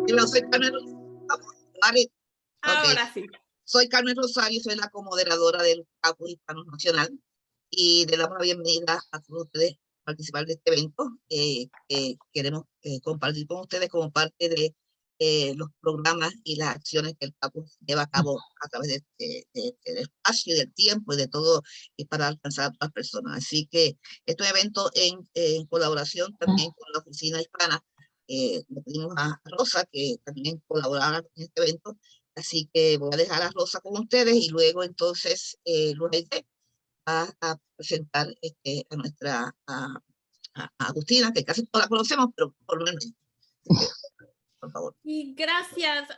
Hola, soy Carmen Rosario. Vale. Ok. Ahora sí. Soy Carmen Rosario, soy la comoderadora del Campus Hispano Nacional y le damos la bienvenida a todos ustedes a participar de este evento que queremos compartir con ustedes como parte de los programas y las acciones que el campus lleva a cabo a través del espacio y del tiempo y de todo y para alcanzar a otras personas. Así que este evento en colaboración también con la Oficina Hispana, le pedimos a Rosa que también colaborara en este evento. Así que voy a dejar a Rosa con ustedes y luego entonces Luis a presentar a nuestra a Agustina, que casi todos la conocemos, pero formalmente. Por favor. Y gracias,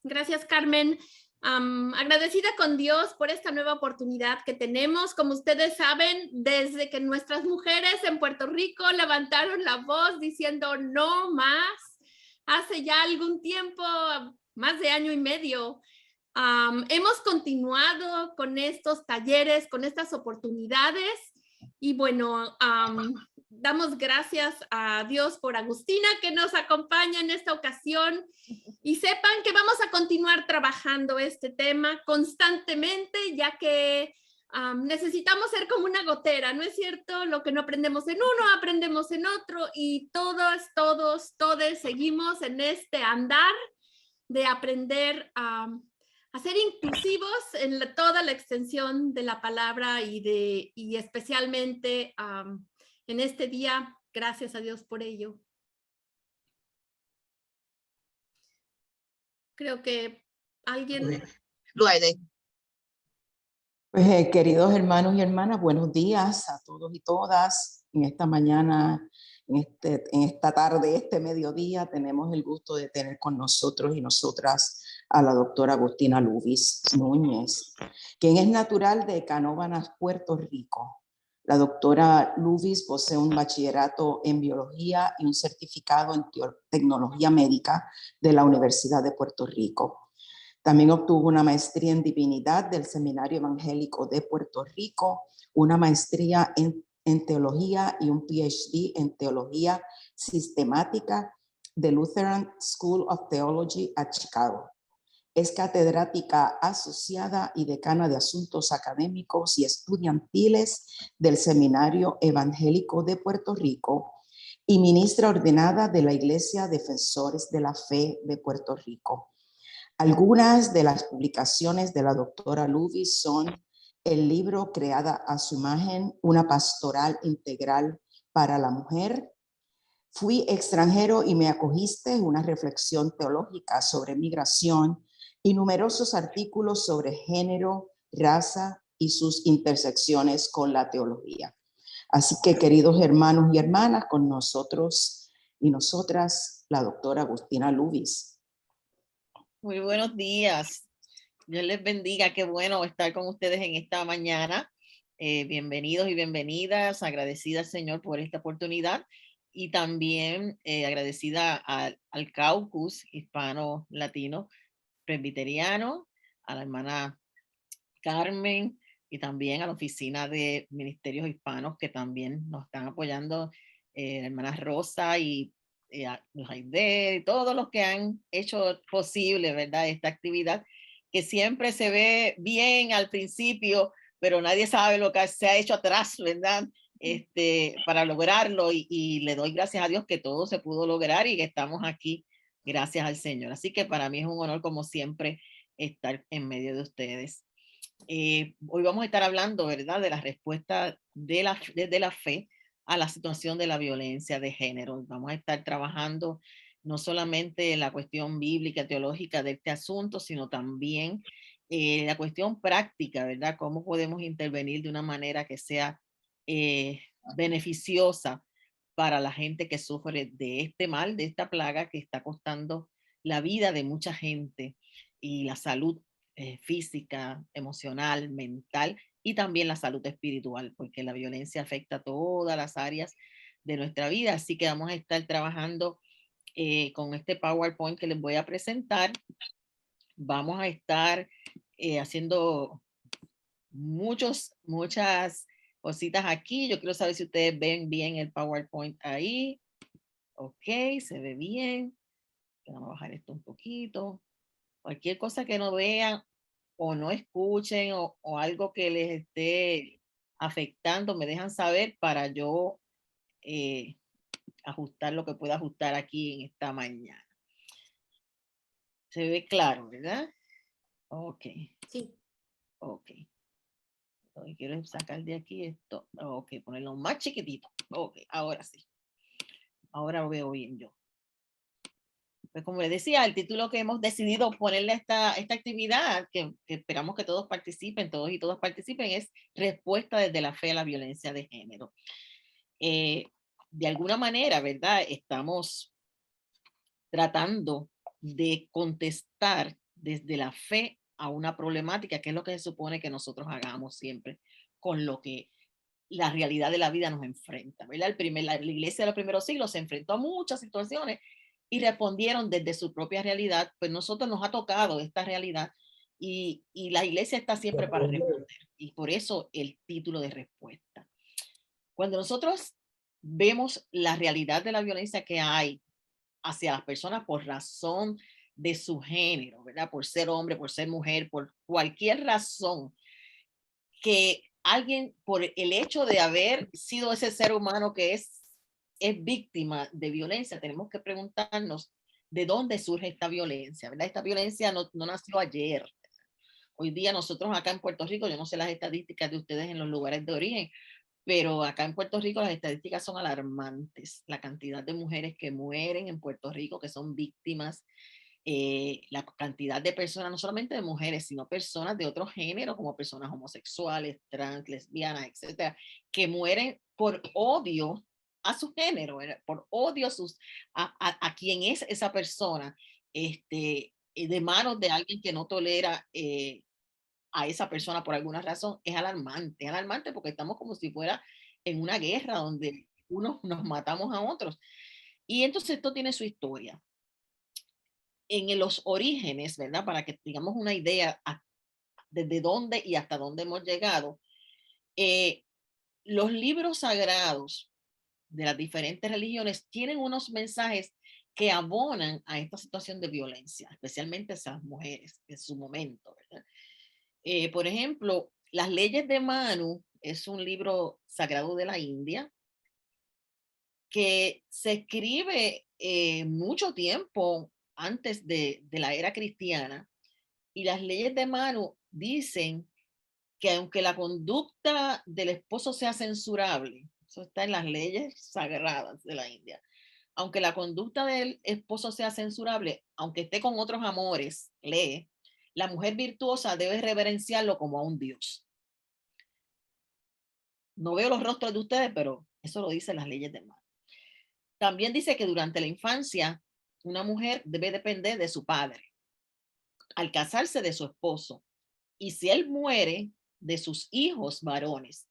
gracias Carmen. Agradecida con Dios por esta nueva oportunidad que tenemos. Como ustedes saben, desde que nuestras mujeres en Puerto Rico levantaron la voz diciendo no más, hace ya algún tiempo, más de año y medio, hemos continuado con estos talleres, con estas oportunidades y bueno, damos gracias a Dios por Agustina que nos acompaña en esta ocasión y sepan que vamos a continuar trabajando este tema constantemente ya que necesitamos ser como una gotera, ¿no es cierto? Lo que no aprendemos en uno, aprendemos en otro y todos seguimos en este andar de aprender a ser inclusivos en toda la extensión de la palabra y especialmente en este día. Gracias a Dios por ello. Creo que alguien... Luis. Pues, queridos hermanos y hermanas, buenos días a todos y todas. En esta mañana, en esta tarde, este mediodía, tenemos el gusto de tener con nosotros y nosotras a la doctora Agustina Luvis Núñez, quien es natural de Canóvanas, Puerto Rico. La doctora Luvis posee un bachillerato en biología y un certificado en tecnología médica de la Universidad de Puerto Rico. También obtuvo una maestría en divinidad del Seminario Evangélico de Puerto Rico, una maestría en teología y un PhD en teología sistemática de Lutheran School of Theology a Chicago. Es catedrática asociada y decana de asuntos académicos y estudiantiles del Seminario Evangélico de Puerto Rico y ministra ordenada de la Iglesia Defensores de la Fe de Puerto Rico. Algunas de las publicaciones de la doctora Luvis son el libro Creada a su imagen, una pastoral integral para la mujer. Fui extranjero y me acogiste, una reflexión teológica sobre migración y numerosos artículos sobre género, raza y sus intersecciones con la teología. Así que, queridos hermanos y hermanas, con nosotros y nosotras, la doctora Agustina Luvis. Muy buenos días. Dios les bendiga. Qué bueno estar con ustedes en esta mañana. Bienvenidos y bienvenidas. Agradecida al Señor por esta oportunidad y también agradecida al Caucus Hispano-Latino Presbiteriano, a la hermana Carmen y también a la Oficina de Ministerios Hispanos que también nos están apoyando, la hermana Rosa y los Aide, todos los que han hecho posible, ¿verdad?, esta actividad que siempre se ve bien al principio, pero nadie sabe lo que se ha hecho atrás, ¿verdad?, para lograrlo y le doy gracias a Dios que todo se pudo lograr y que estamos aquí gracias al Señor. Así que para mí es un honor como siempre estar en medio de ustedes. Hoy vamos a estar hablando, ¿verdad?, de la respuesta desde la fe a la situación de la violencia de género. Vamos a estar trabajando no solamente en la cuestión bíblica, teológica de este asunto, sino también la cuestión práctica, ¿verdad? Cómo podemos intervenir de una manera que sea beneficiosa para la gente que sufre de este mal, de esta plaga que está costando la vida de mucha gente y la salud física, emocional, mental y también la salud espiritual, porque la violencia afecta a todas las áreas de nuestra vida. Así que vamos a estar trabajando con este PowerPoint que les voy a presentar. Vamos a estar haciendo muchas cositas aquí. Yo quiero saber si ustedes ven bien el PowerPoint ahí. Ok, se ve bien. Vamos a bajar esto un poquito. Cualquier cosa que no vean o no escuchen o algo que les esté afectando, me dejan saber para yo ajustar lo que pueda ajustar aquí en esta mañana. Se ve claro, ¿verdad? Ok, Sí. ok. Lo que quiero es sacar de aquí esto. Ok, ponerlo más chiquitito. Ok, ahora sí. Ahora lo veo bien yo. Pues como les decía, el título que hemos decidido ponerle a esta actividad, que esperamos que todos participen, todos y todas participen, es Respuesta desde la fe a la violencia de género. De alguna manera, ¿verdad? Estamos tratando de contestar desde la fe a una problemática, que es lo que se supone que nosotros hagamos siempre con lo que la realidad de la vida nos enfrenta, ¿verdad? La iglesia de los primeros siglos se enfrentó a muchas situaciones y respondieron desde su propia realidad. Pues nosotros nos ha tocado esta realidad y la iglesia está siempre para responder, y por eso el título de respuesta. Cuando nosotros vemos la realidad de la violencia que hay hacia las personas por razón de su género, ¿verdad? Por ser hombre, por ser mujer, por cualquier razón, que alguien, por el hecho de haber sido ese ser humano que es víctima de violencia, tenemos que preguntarnos de dónde surge esta violencia, ¿verdad? Esta violencia no nació ayer. Hoy día nosotros acá en Puerto Rico, yo no sé las estadísticas de ustedes en los lugares de origen, pero acá en Puerto Rico las estadísticas son alarmantes. La cantidad de mujeres que mueren en Puerto Rico, que son víctimas, la cantidad de personas, no solamente de mujeres, sino personas de otro género, como personas homosexuales, trans, lesbianas, etcétera, que mueren por odio a su género, por odio a quien es esa persona, de manos de alguien que no tolera a esa persona por alguna razón. Es alarmante porque estamos como si fuera en una guerra donde unos nos matamos a otros. Y entonces esto tiene su historia. En los orígenes, ¿verdad? Para que tengamos una idea desde dónde y hasta dónde hemos llegado, los libros sagrados de las diferentes religiones tienen unos mensajes que abonan a esta situación de violencia, especialmente a esas mujeres en su momento, ¿verdad? Por ejemplo, las leyes de Manu es un libro sagrado de la India que se escribe mucho tiempo antes de la era cristiana, y las leyes de Manu dicen que aunque la conducta del esposo sea censurable, eso está en las leyes sagradas de la India, aunque la conducta del esposo sea censurable, aunque esté con otros amores, lee, la mujer virtuosa debe reverenciarlo como a un dios. No veo los rostros de ustedes, pero eso lo dicen las leyes de Manu. También dice que durante la infancia una mujer debe depender de su padre, al casarse de su esposo, y si él muere, de sus hijos varones,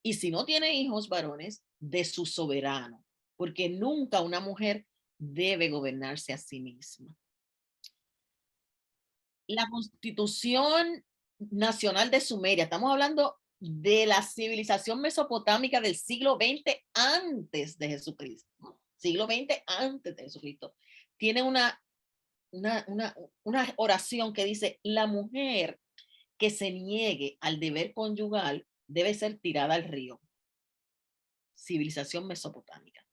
y si no tiene hijos varones, de su soberano, porque nunca una mujer debe gobernarse a sí misma. La Constitución Nacional de Sumeria, estamos hablando de la civilización mesopotámica del siglo XX antes de Jesucristo, siglo XX antes de Jesucristo, tiene una oración que dice: la mujer que se niegue al deber conyugal debe ser tirada al río. Civilización mesopotámica.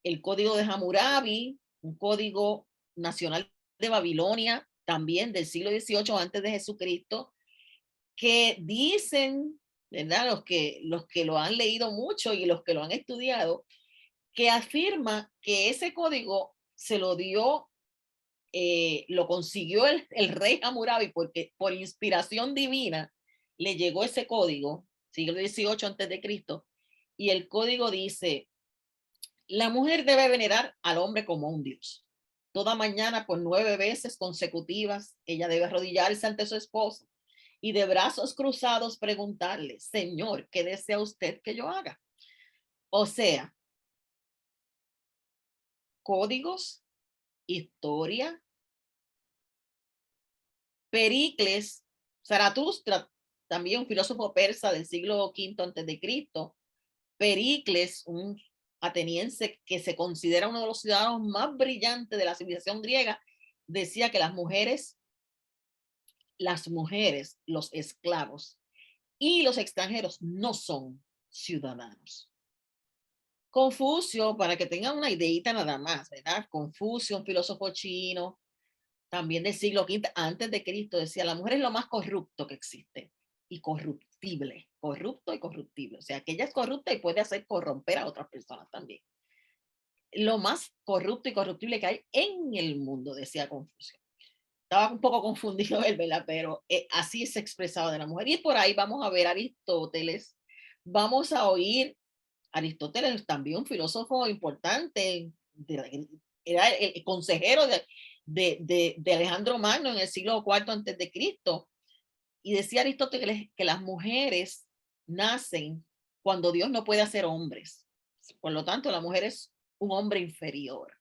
El código de Hammurabi, un código nacional de Babilonia, también del siglo XVIII antes de Jesucristo, que dicen, ¿verdad? Los que lo han leído mucho y los que lo han estudiado, que afirma que ese código se lo dio, lo consiguió el rey Hammurabi, porque por inspiración divina le llegó ese código, siglo XVIII antes de Cristo, y el código dice: la mujer debe venerar al hombre como un dios. Toda mañana por 9 veces consecutivas, ella debe arrodillarse ante su esposo y de brazos cruzados preguntarle: Señor, ¿qué desea usted que yo haga? O sea, códigos, historia. Pericles, Zaratustra, también un filósofo persa del siglo V antes de Cristo. Pericles, un ateniense, que se considera uno de los ciudadanos más brillantes de la civilización griega, decía que las mujeres, los esclavos y los extranjeros no son ciudadanos. Confucio, para que tengan una ideita nada más, ¿verdad? Confucio, un filósofo chino, también del siglo V antes de Cristo, decía, la mujer es lo más corrupto que existe y corruptible, corrupto y corruptible. O sea, que ella es corrupta y puede hacer corromper a otras personas también. Lo más corrupto y corruptible que hay en el mundo, decía Confucio. Estaba un poco confundido él, ¿verdad? Pero así se expresaba de la mujer. Y por ahí vamos a ver a Aristóteles, vamos a oír Aristóteles, también un filósofo importante, era el consejero de Alejandro Magno en el siglo IV antes de Cristo. Y decía Aristóteles que las mujeres nacen cuando Dios no puede hacer hombres. Por lo tanto, la mujer es un hombre inferior.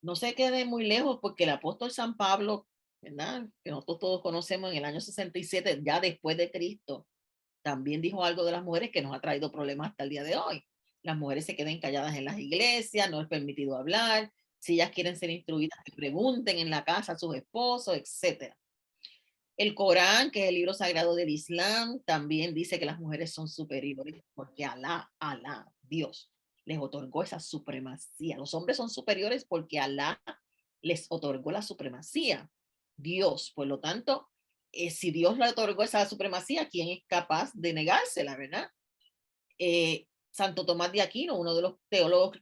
No se quede muy lejos porque el apóstol San Pablo, ¿verdad?, que nosotros todos conocemos, en el año 67, ya después de Cristo, también dijo algo de las mujeres que nos ha traído problemas hasta el día de hoy. Las mujeres se queden calladas en las iglesias, no es permitido hablar, si ellas quieren ser instruidas, que pregunten en la casa a sus esposos, etc. El Corán, que es el libro sagrado del Islam, también dice que las mujeres son superiores porque Alá, Dios, les otorgó esa supremacía. Los hombres son superiores porque Alá les otorgó la supremacía. Dios, por lo tanto, si Dios le otorgó esa supremacía, ¿quién es capaz de negársela, verdad? Santo Tomás de Aquino, uno de los teólogos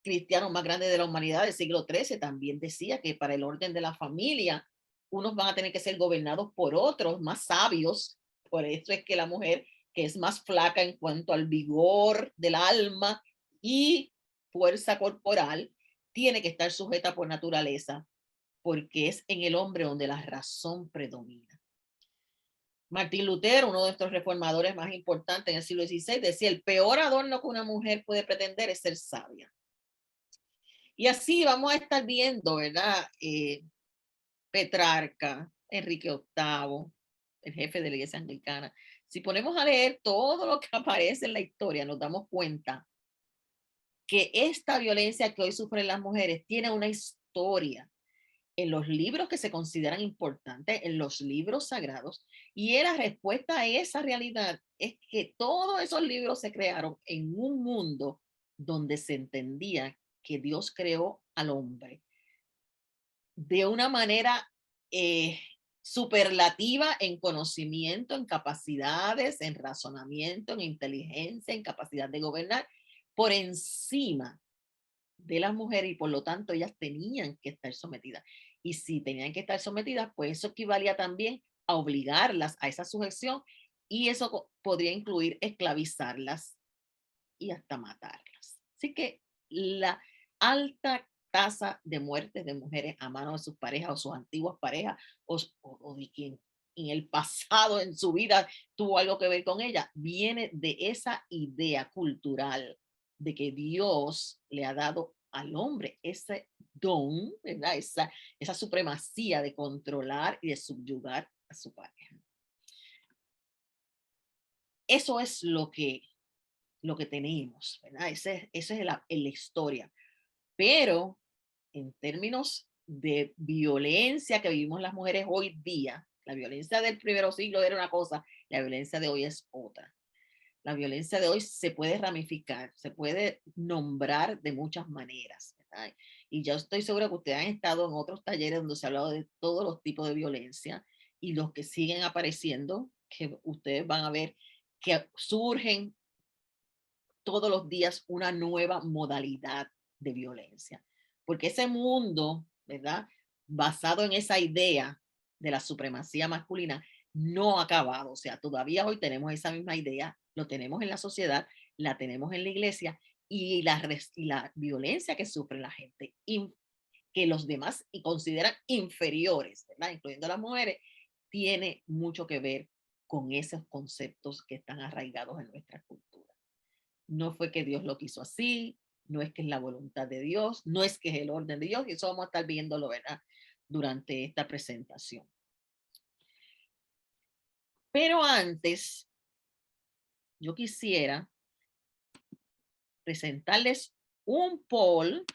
cristianos más grandes de la humanidad del siglo XIII, también decía que para el orden de la familia, unos van a tener que ser gobernados por otros más sabios. Por eso es que la mujer, que es más flaca en cuanto al vigor del alma y fuerza corporal, tiene que estar sujeta por naturaleza, porque es en el hombre donde la razón predomina. Martín Lutero, uno de nuestros reformadores más importantes en el siglo XVI, decía, el peor adorno que una mujer puede pretender es ser sabia. Y así vamos a estar viendo, ¿verdad? Petrarca, Enrique VIII, el jefe de la Iglesia Anglicana. Si ponemos a leer todo lo que aparece en la historia, nos damos cuenta que esta violencia que hoy sufren las mujeres tiene una historia en los libros que se consideran importantes, en los libros sagrados, y la respuesta a esa realidad es que todos esos libros se crearon en un mundo donde se entendía que Dios creó al hombre de una manera superlativa en conocimiento, en capacidades, en razonamiento, en inteligencia, en capacidad de gobernar, por encima de las mujeres, y por lo tanto ellas tenían que estar sometidas. Y si tenían que estar sometidas, pues eso equivalía también a obligarlas a esa sujeción, y eso podría incluir esclavizarlas y hasta matarlas. Así que la alta tasa de muertes de mujeres a manos de sus parejas o sus antiguas parejas o de quien en el pasado, en su vida, tuvo algo que ver con ella, viene de esa idea cultural de que Dios le ha dado al hombre ese don, ¿verdad? Esa supremacía de controlar y de subyugar a su pareja. Eso es lo que tenemos, ¿verdad? Esa es la historia. Pero en términos de violencia que vivimos las mujeres hoy día, la violencia del primer siglo era una cosa, la violencia de hoy es otra. La violencia de hoy se puede ramificar, se puede nombrar de muchas maneras, ¿verdad? Y yo estoy segura que ustedes han estado en otros talleres donde se ha hablado de todos los tipos de violencia, y los que siguen apareciendo, que ustedes van a ver que surgen todos los días una nueva modalidad de violencia. Porque ese mundo, ¿verdad?, basado en esa idea de la supremacía masculina, no ha acabado. O sea, todavía hoy tenemos esa misma idea, lo tenemos en la sociedad, la tenemos en la iglesia, y la violencia que sufre la gente, que los demás y consideran inferiores, ¿verdad?, incluyendo a las mujeres, tiene mucho que ver con esos conceptos que están arraigados en nuestra cultura. No fue que Dios lo quiso así, no es que es la voluntad de Dios, no es que es el orden de Dios, y eso vamos a estar viéndolo, ¿verdad?, durante esta presentación. Pero antes, yo quisiera presentarles un poll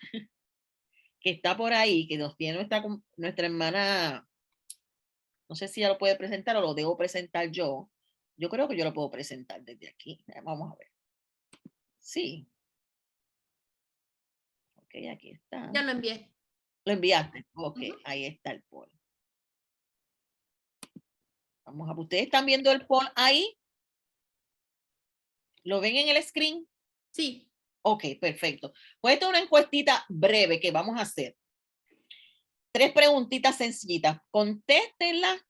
que está por ahí, que nos tiene nuestra hermana, no sé si ella lo puede presentar o lo debo presentar yo. Yo creo que yo lo puedo presentar desde aquí. Vamos a ver. Sí. Ok, aquí está. Ya lo envié. Lo enviaste. Ok, ahí está el poll. Vamos a ver. ¿Ustedes están viendo el poll ahí? ¿Lo ven en el screen? Sí. Ok, perfecto. Pues esta es una encuestita breve que vamos a hacer. 3 preguntitas sencillitas. Contéstenla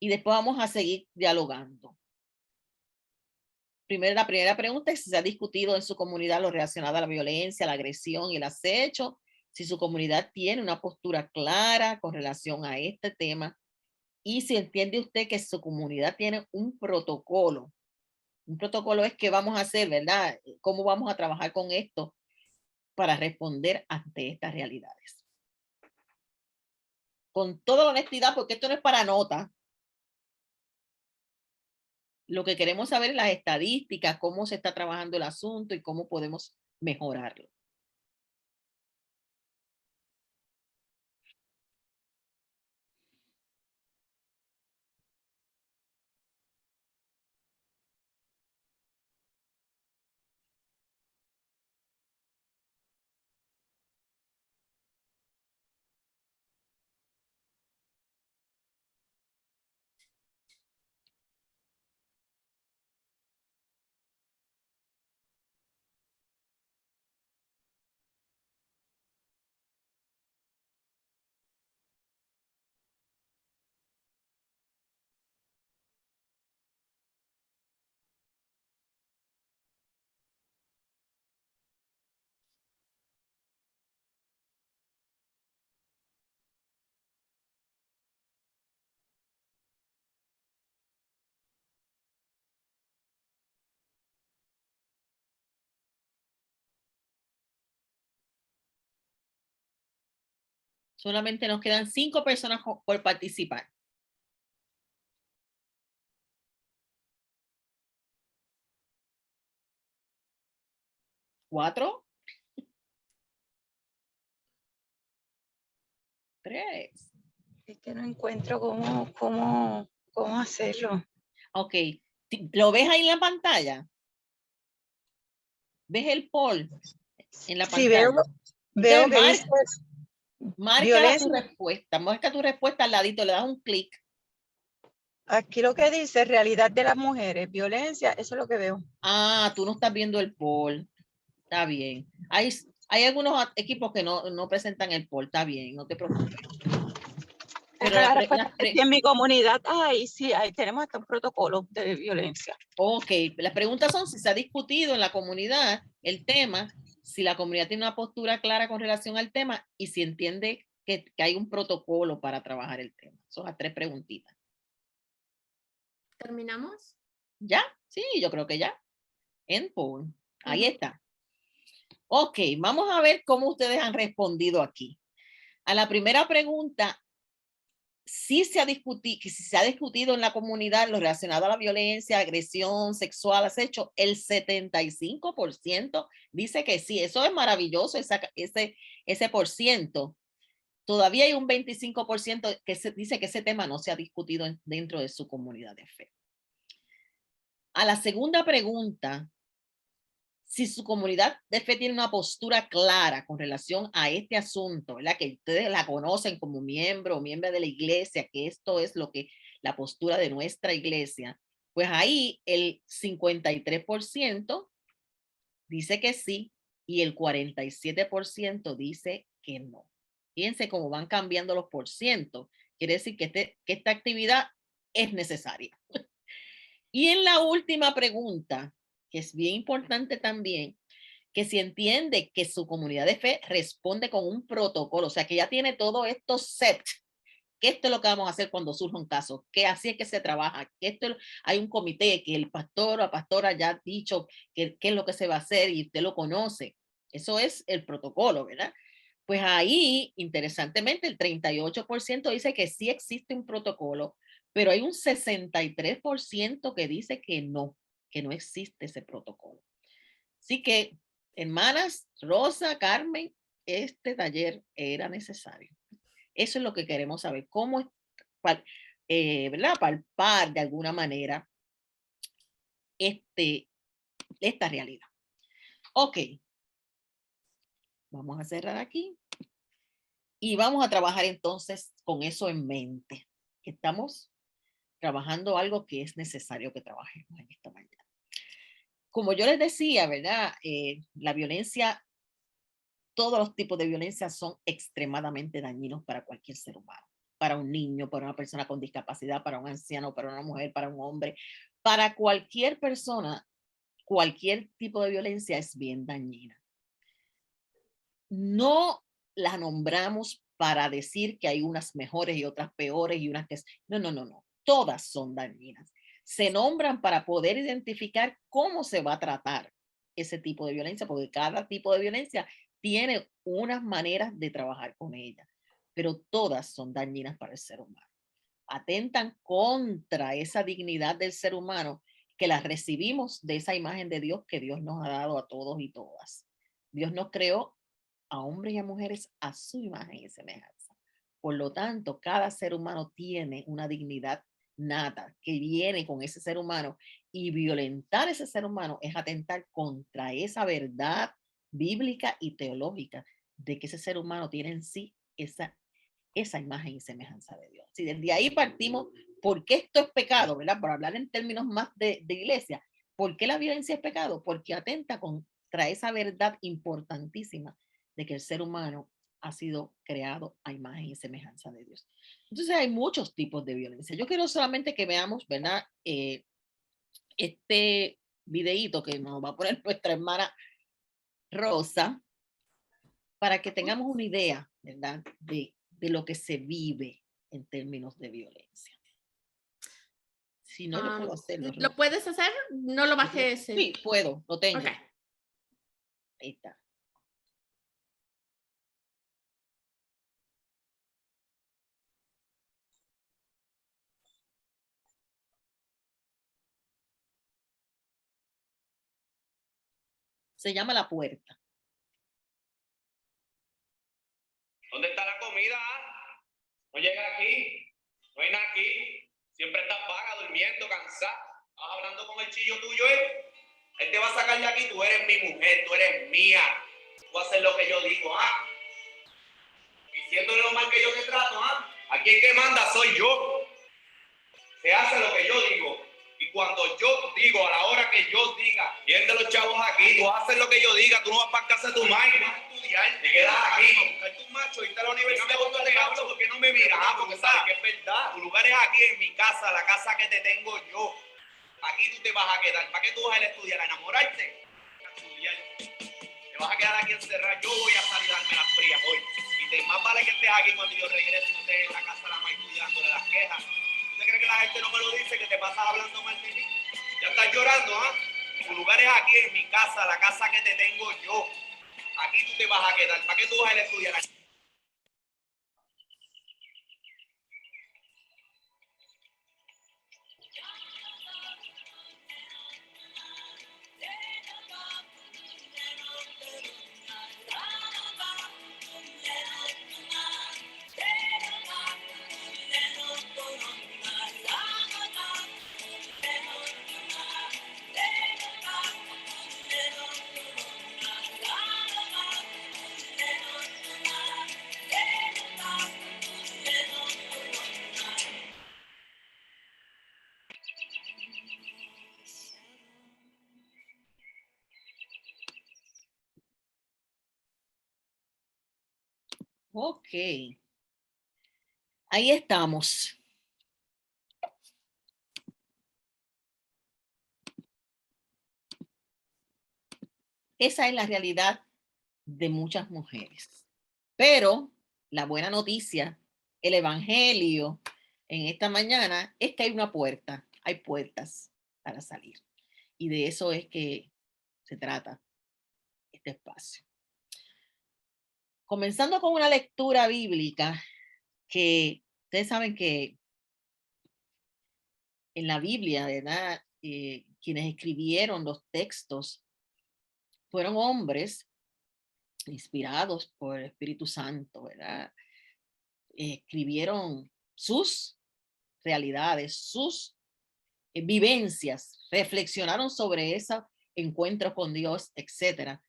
y después vamos a seguir dialogando. La primera pregunta es si se ha discutido en su comunidad lo relacionado a la violencia, la agresión y el acecho, si su comunidad tiene una postura clara con relación a este tema y si entiende usted que su comunidad tiene un protocolo. Un protocolo es qué vamos a hacer, ¿verdad? ¿Cómo vamos a trabajar con esto para responder ante estas realidades? Con toda la honestidad, porque esto no es para nota. Lo que queremos saber es las estadísticas, cómo se está trabajando el asunto y cómo podemos mejorarlo. Solamente nos quedan 5 personas por participar. ¿4? 3. Es que no encuentro cómo hacerlo. Ok. ¿Lo ves ahí en la pantalla? ¿Ves el poll en la pantalla? Sí, veo que dice marca violencia. tu respuesta. Marca tu respuesta al ladito, le das un clic. Aquí lo que dice realidad de las mujeres, violencia, eso es lo que veo. Ah, tú no estás viendo el poll. Está bien. Hay algunos equipos que no presentan el poll. Está bien, no te preocupes. Pero en mi comunidad, sí, ahí tenemos hasta un protocolo de violencia. Ok, las preguntas son si se ha discutido en la comunidad el tema, si la comunidad tiene una postura clara con relación al tema y si entiende que hay un protocolo para trabajar el tema. Son las 3 preguntitas. ¿Terminamos? ¿Ya? Sí, yo creo que ya. En poll. Ahí está. Ok, vamos a ver cómo ustedes han respondido aquí. A la primera pregunta, si se ha discutido en la comunidad lo relacionado a la violencia, agresión sexual, acecho, el 75% dice que sí. Eso es maravilloso, ese por ciento. Todavía hay un 25% que dice que ese tema no se ha discutido dentro de su comunidad de fe. A la segunda pregunta, si su comunidad de fe tiene una postura clara con relación a este asunto, ¿verdad? Que ustedes la conocen como miembro o miembro de la iglesia, que esto es lo que la postura de nuestra iglesia, pues ahí el 53% dice que sí y el 47% dice que no. Fíjense cómo van cambiando los porcientos. Quiere decir que esta actividad es necesaria. Y en la última pregunta, que es bien importante también, que si entiende que su comunidad de fe responde con un protocolo, o sea, que ya tiene todo esto set, que esto es lo que vamos a hacer cuando surja un caso, que así es que se trabaja, que hay un comité, que el pastor o la pastora ya ha dicho qué es lo que se va a hacer y usted lo conoce. Eso es el protocolo, ¿verdad? Pues ahí, interesantemente, el 38% dice que sí existe un protocolo, pero hay un 63% que dice que no existe ese protocolo. Así que Hermanas, Rosa, Carmen, este taller era necesario. Eso es lo que queremos saber. ¿Cómo es, ¿verdad? Palpar de alguna manera esta realidad. Ok. Vamos a cerrar aquí. Y vamos a trabajar entonces con eso en mente. Que estamos trabajando algo que es necesario que trabajemos en esta mañana. Como yo les decía, ¿verdad? La violencia, todos los tipos de violencia son extremadamente dañinos para cualquier ser humano. Para un niño, para una persona con discapacidad, para un anciano, para una mujer, para un hombre. Para cualquier persona, cualquier tipo de violencia es bien dañina. No la nombramos para decir que hay unas mejores y otras peores y unas que... No, no, no, no. Todas son dañinas. Se nombran para poder identificar cómo se va a tratar ese tipo de violencia, porque cada tipo de violencia tiene unas maneras de trabajar con ella, pero todas son dañinas para el ser humano. Atentan contra esa dignidad del ser humano que la recibimos de esa imagen de Dios que Dios nos ha dado a todos y todas. Dios nos creó a hombres y a mujeres a su imagen y semejanza. Por lo tanto, cada ser humano tiene una dignidad nata que viene con ese ser humano, y violentar ese ser humano es atentar contra esa verdad bíblica y teológica de que ese ser humano tiene en sí esa imagen y semejanza de Dios. Si desde ahí partimos, ¿por qué esto es pecado? ¿Verdad? Por hablar en términos más de iglesia, ¿por qué la violencia es pecado? Porque atenta contra esa verdad importantísima de que el ser humano ha sido creado a imagen y semejanza de Dios. Entonces hay muchos tipos de violencia. Yo quiero solamente que veamos, ¿verdad? Este videíto que nos va a poner nuestra hermana Rosa, para que tengamos una idea, ¿verdad? De lo que se vive en términos de violencia. Si no, yo puedo hacerlo. ¿Lo puedes hacer? No lo bajé ese. Sí, puedo, lo tengo. Okay. Ahí está. Se llama La Puerta. ¿Dónde está la comida? No llega aquí, no hay nada aquí. Siempre estás vaga, durmiendo, cansada. Estás hablando con el chillo tuyo, ¿eh? Él te va a sacar de aquí, tú eres mi mujer, tú eres mía. Tú vas a hacer lo que yo digo, ¿ah? Diciéndole lo mal que yo te trato, ¿ah? Aquí el que manda soy yo. Se hace lo que yo digo. Y cuando yo digo, a la hora que yo diga, ¿quién de los chavos aquí? Tú haces lo que yo diga, tú no vas para casa de tu madre, vas a estudiar, te quedas aquí, a buscar tu macho, irte a la universidad. No me gusta hablo porque no me miras, porque sabes que es verdad. Tu lugar es aquí en mi casa, la casa que te tengo yo. Aquí tú te vas a quedar. ¿Para qué tú vas a ir a estudiar? ¿A enamorarte? A estudiar. Te vas a quedar aquí encerrado. Yo voy a salir a darme las frías hoy. Y más vale que estés aquí cuando yo regrese y no estés en la casa de la madre estudiándole las quejas. ¿Usted cree que la gente no me lo dice, que te pasas hablando mal de mí? Ya estás llorando, ¿ah? Tu lugar es aquí en mi casa, la casa que te tengo yo. Aquí tú te vas a quedar. ¿Para qué tú vas a ir a estudiar aquí? Ok. Ahí estamos. Esa es la realidad de muchas mujeres. Pero la buena noticia, el evangelio en esta mañana es que hay una puerta, hay puertas para salir. Y de eso es que se trata este espacio. Comenzando con una lectura bíblica, que ustedes saben que en la Biblia, ¿verdad? Quienes escribieron los textos fueron hombres inspirados por el Espíritu Santo, ¿verdad? Escribieron sus realidades, sus vivencias, reflexionaron sobre esos encuentros con Dios, etcétera.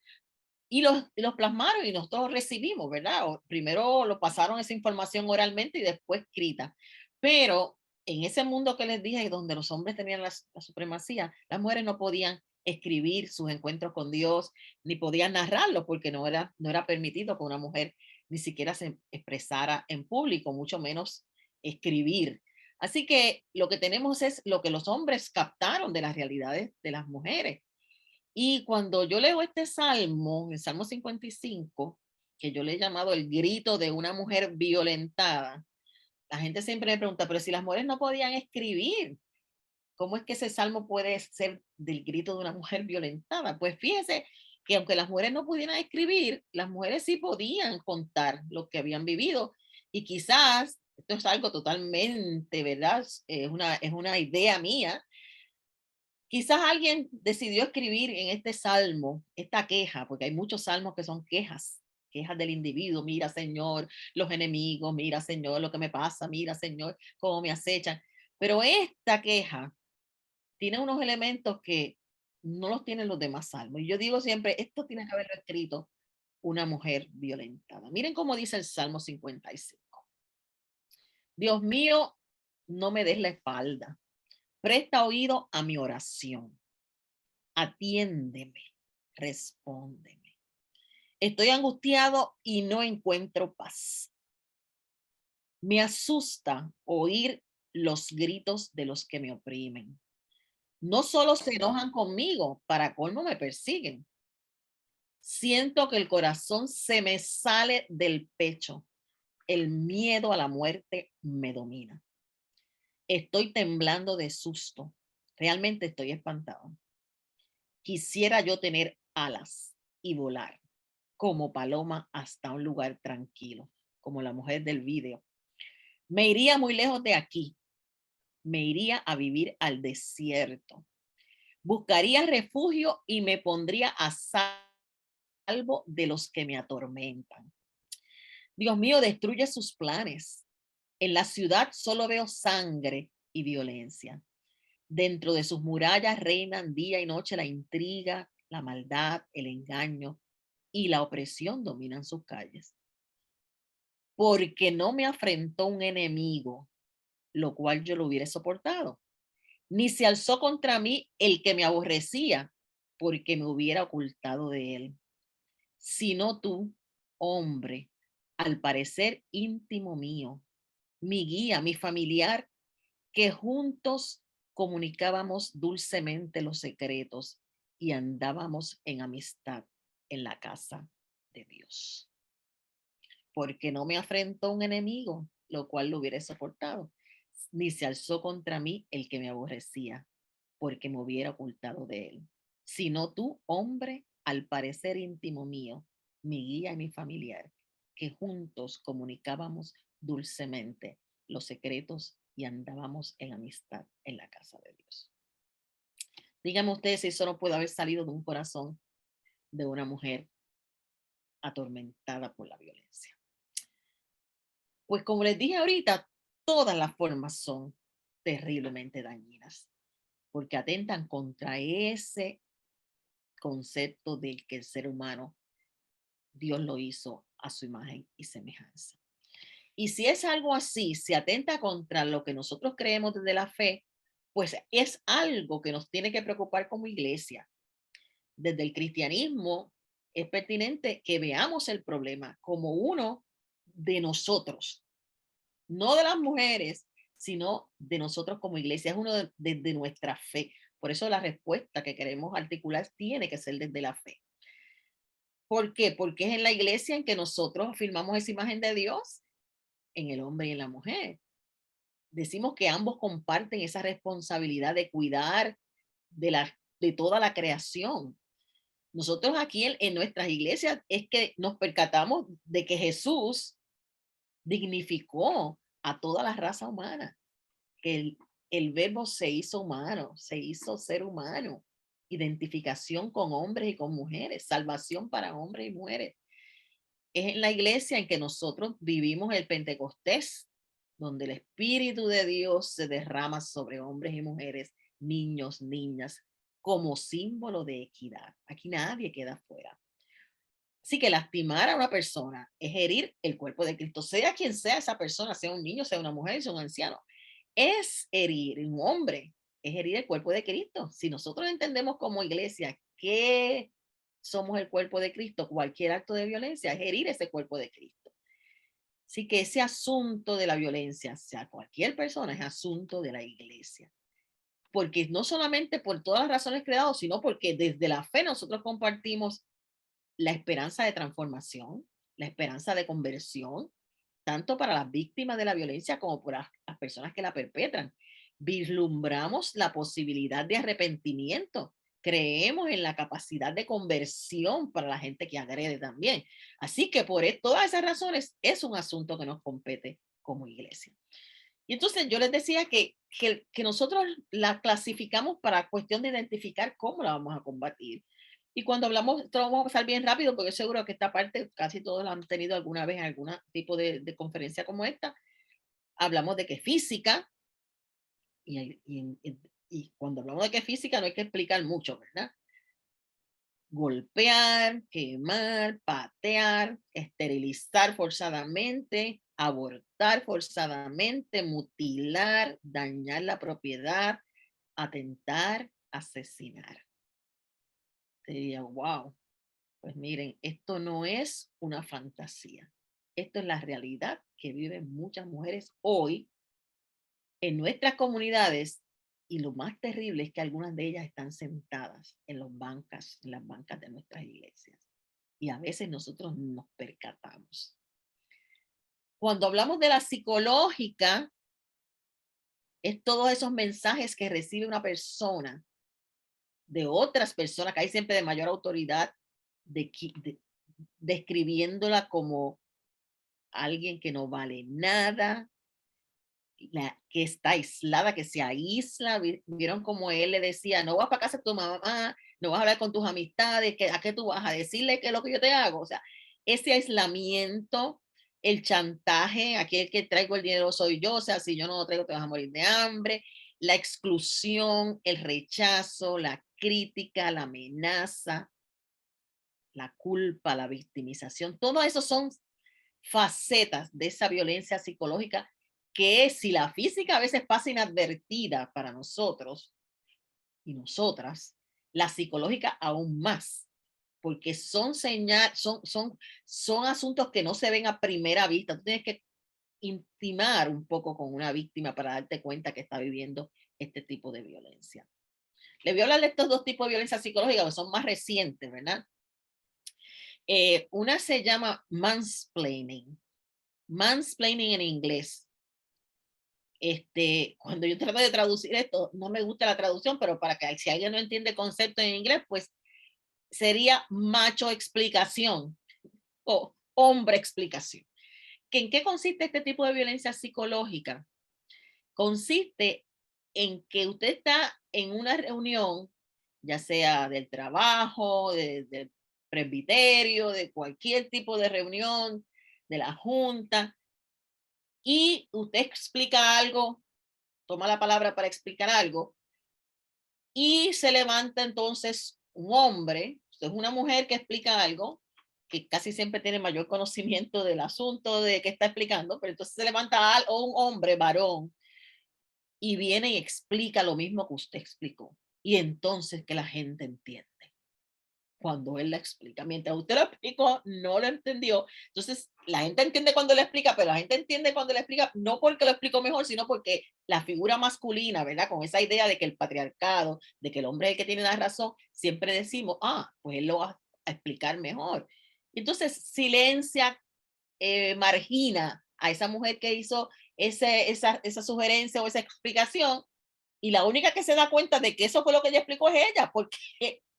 Y los plasmaron y nosotros recibimos, ¿verdad? Primero lo pasaron esa información oralmente y después escrita. Pero en ese mundo que les dije, donde los hombres tenían la supremacía, las mujeres no podían escribir sus encuentros con Dios, ni podían narrarlos, porque no era permitido que una mujer ni siquiera se expresara en público, mucho menos escribir. Así que lo que tenemos es lo que los hombres captaron de las realidades de las mujeres. Y cuando yo leo este salmo, el Salmo 55, que yo le he llamado el grito de una mujer violentada, la gente siempre me pregunta, pero si las mujeres no podían escribir, ¿cómo es que ese salmo puede ser del grito de una mujer violentada? Pues fíjese que aunque las mujeres no pudieran escribir, las mujeres sí podían contar lo que habían vivido. Y quizás, esto es algo totalmente, ¿verdad? Es una idea mía. Quizás alguien decidió escribir en este salmo, esta queja, porque hay muchos salmos que son quejas del individuo. Mira, Señor, los enemigos, mira, Señor, lo que me pasa, mira, Señor, cómo me acechan. Pero esta queja tiene unos elementos que no los tienen los demás salmos. Y yo digo siempre, esto tiene que haberlo escrito una mujer violentada. Miren cómo dice el Salmo 55. Dios mío, no me des la espalda. Presta oído a mi oración. Atiéndeme, respóndeme. Estoy angustiado y no encuentro paz. Me asusta oír los gritos de los que me oprimen. No solo se enojan conmigo, para colmo me persiguen. Siento que el corazón se me sale del pecho. El miedo a la muerte me domina. Estoy temblando de susto. Realmente estoy espantado. Quisiera yo tener alas y volar como paloma hasta un lugar tranquilo, como la mujer del video. Me iría muy lejos de aquí. Me iría a vivir al desierto. Buscaría refugio y me pondría a salvo de los que me atormentan. Dios mío, destruye sus planes. En la ciudad solo veo sangre y violencia. Dentro de sus murallas reinan día y noche la intriga, la maldad, el engaño y la opresión dominan sus calles. Porque no me afrentó un enemigo, lo cual yo lo hubiera soportado. Ni se alzó contra mí el que me aborrecía, porque me hubiera ocultado de él. Sino tú, hombre, al parecer íntimo mío, mi guía, mi familiar, que juntos comunicábamos dulcemente los secretos y andábamos en amistad en la casa de Dios. Porque no me afrentó un enemigo, lo cual lo hubiera soportado, ni se alzó contra mí el que me aborrecía, porque me hubiera ocultado de él. Sino tú, hombre, al parecer íntimo mío, mi guía y mi familiar, que juntos comunicábamos dulcemente los secretos y andábamos en amistad en la casa de Dios. Díganme ustedes si eso no puede haber salido de un corazón de una mujer atormentada por la violencia. Pues como les dije ahorita, todas las formas son terriblemente dañinas, porque atentan contra ese concepto de que el ser humano, Dios lo hizo a su imagen y semejanza. Y si es algo así, si atenta contra lo que nosotros creemos desde la fe, pues es algo que nos tiene que preocupar como iglesia. Desde el cristianismo es pertinente que veamos el problema como uno de nosotros, no de las mujeres, sino de nosotros como iglesia. Es uno de nuestra fe. Por eso la respuesta que queremos articular tiene que ser desde la fe. ¿Por qué? Porque es en la iglesia en que nosotros afirmamos esa imagen de Dios en el hombre y en la mujer. Decimos que ambos comparten esa responsabilidad de cuidar de toda la creación. Nosotros aquí en nuestras iglesias es que nos percatamos de que Jesús dignificó a toda la raza humana, que el verbo se hizo humano, se hizo ser humano. identificación con hombres y con mujeres, salvación para hombres y mujeres. Es en la iglesia en que nosotros vivimos el Pentecostés, donde el Espíritu de Dios se derrama sobre hombres y mujeres, niños, niñas, como símbolo de equidad. Aquí nadie queda fuera. Así que lastimar a una persona es herir el cuerpo de Cristo, sea quien sea esa persona, sea un niño, sea una mujer, sea un anciano. Es herir un hombre, es herir el cuerpo de Cristo. Si nosotros entendemos como iglesia que somos el cuerpo de Cristo, cualquier acto de violencia es herir ese cuerpo de Cristo. Así que ese asunto de la violencia, sea cualquier persona, es asunto de la iglesia. Porque no solamente por todas las razones que he dado, sino porque desde la fe nosotros compartimos la esperanza de transformación, la esperanza de conversión, tanto para las víctimas de la violencia como para las personas que la perpetran. Vislumbramos la posibilidad de arrepentimiento. Creemos en la capacidad de conversión para la gente que agrede también. Así que por todas esas razones es un asunto que nos compete como iglesia. Y entonces yo les decía que nosotros la clasificamos para cuestión de identificar cómo la vamos a combatir. Y cuando hablamos, esto vamos a pasar bien rápido porque seguro que esta parte casi todos la han tenido alguna vez en algún tipo de conferencia como esta. Hablamos de que física, y cuando hablamos de que física no hay que explicar mucho, ¿verdad? Golpear, quemar, patear, esterilizar forzadamente, abortar forzadamente, mutilar, dañar la propiedad, atentar, asesinar. Sería, wow. Pues miren, esto no es una fantasía. Esto es la realidad que viven muchas mujeres hoy en nuestras comunidades. Y lo más terrible es que algunas de ellas están sentadas en las bancas de nuestras iglesias. Y a veces nosotros nos percatamos. Cuando hablamos de la psicológica, es todos esos mensajes que recibe una persona de otras personas, que hay siempre de mayor autoridad, describiéndola como alguien que no vale nada, que está aislada, que se aísla. Vieron como él le decía, no vas para casa de tu mamá, no vas a hablar con tus amistades, ¿a qué tú vas a decirle qué es lo que yo te hago? O sea, ese aislamiento, el chantaje, aquí el que traigo el dinero soy yo, o sea, si yo no lo traigo te vas a morir de hambre, la exclusión, el rechazo, la crítica, la amenaza, la culpa, la victimización, todo eso son facetas de esa violencia psicológica que si la física a veces pasa inadvertida para nosotros y nosotras, la psicológica aún más, porque son asuntos que no se ven a primera vista. Tú tienes que intimar un poco con una víctima para darte cuenta que está viviendo este tipo de violencia. Les voy a hablar de estos dos tipos de violencia psicológica que son más recientes, ¿verdad? Una se llama mansplaining. Mansplaining en inglés. Cuando yo trato de traducir esto, no me gusta la traducción, pero para que si alguien no entiende el concepto en inglés, pues sería macho explicación o hombre explicación. ¿En qué consiste este tipo de violencia psicológica? Consiste en que usted está en una reunión, ya sea del trabajo, del presbiterio, de cualquier tipo de reunión, de la junta, y usted explica algo, toma la palabra para explicar algo, y se levanta entonces un hombre, usted es una mujer que explica algo, que casi siempre tiene mayor conocimiento del asunto de que está explicando, pero entonces se levanta un hombre, varón, y viene y explica lo mismo que usted explicó. Y entonces que la gente entiende cuando él la explica. Mientras usted lo explicó, no lo entendió. Entonces, la gente entiende cuando le explica, pero la gente entiende cuando le explica, no porque lo explicó mejor, sino porque la figura masculina, ¿verdad? Con esa idea de que el patriarcado, de que el hombre es el que tiene la razón, siempre decimos, pues él lo va a explicar mejor. Entonces, silencia, margina a esa mujer que hizo esa sugerencia o esa explicación, y la única que se da cuenta de que eso fue lo que ella explicó es ella,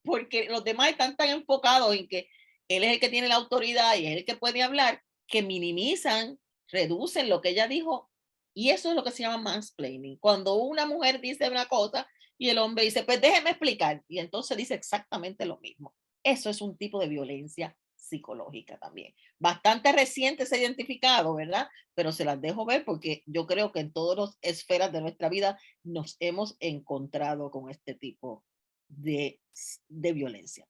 porque los demás están tan enfocados en que él es el que tiene la autoridad y es el que puede hablar, que minimizan, reducen lo que ella dijo Y eso es lo que se llama mansplaining. Cuando una mujer dice una cosa y el hombre dice, pues déjeme explicar. Y entonces dice exactamente lo mismo. Eso es un tipo de violencia psicológica también. Bastante reciente se ha identificado, ¿verdad? Pero se las dejo ver porque yo creo que en todas las esferas de nuestra vida nos hemos encontrado con este tipo de violencia.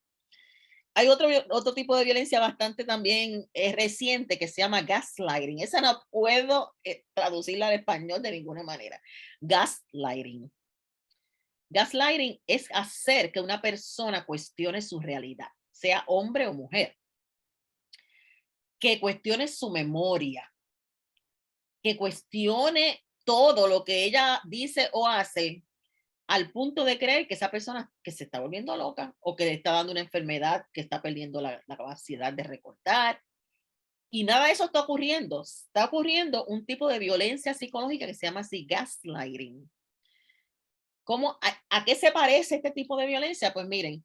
Hay otro tipo de violencia bastante también reciente que se llama gaslighting. Esa no puedo traducirla al español de ninguna manera. Gaslighting. Gaslighting es hacer que una persona cuestione su realidad, sea hombre o mujer. Que cuestione su memoria. Que cuestione todo lo que ella dice o hace al punto de creer que esa persona que se está volviendo loca o que le está dando una enfermedad, que está perdiendo la capacidad de recordar. Y nada de eso está ocurriendo. Está ocurriendo un tipo de violencia psicológica que se llama así gaslighting. ¿A qué se parece este tipo de violencia? Pues miren,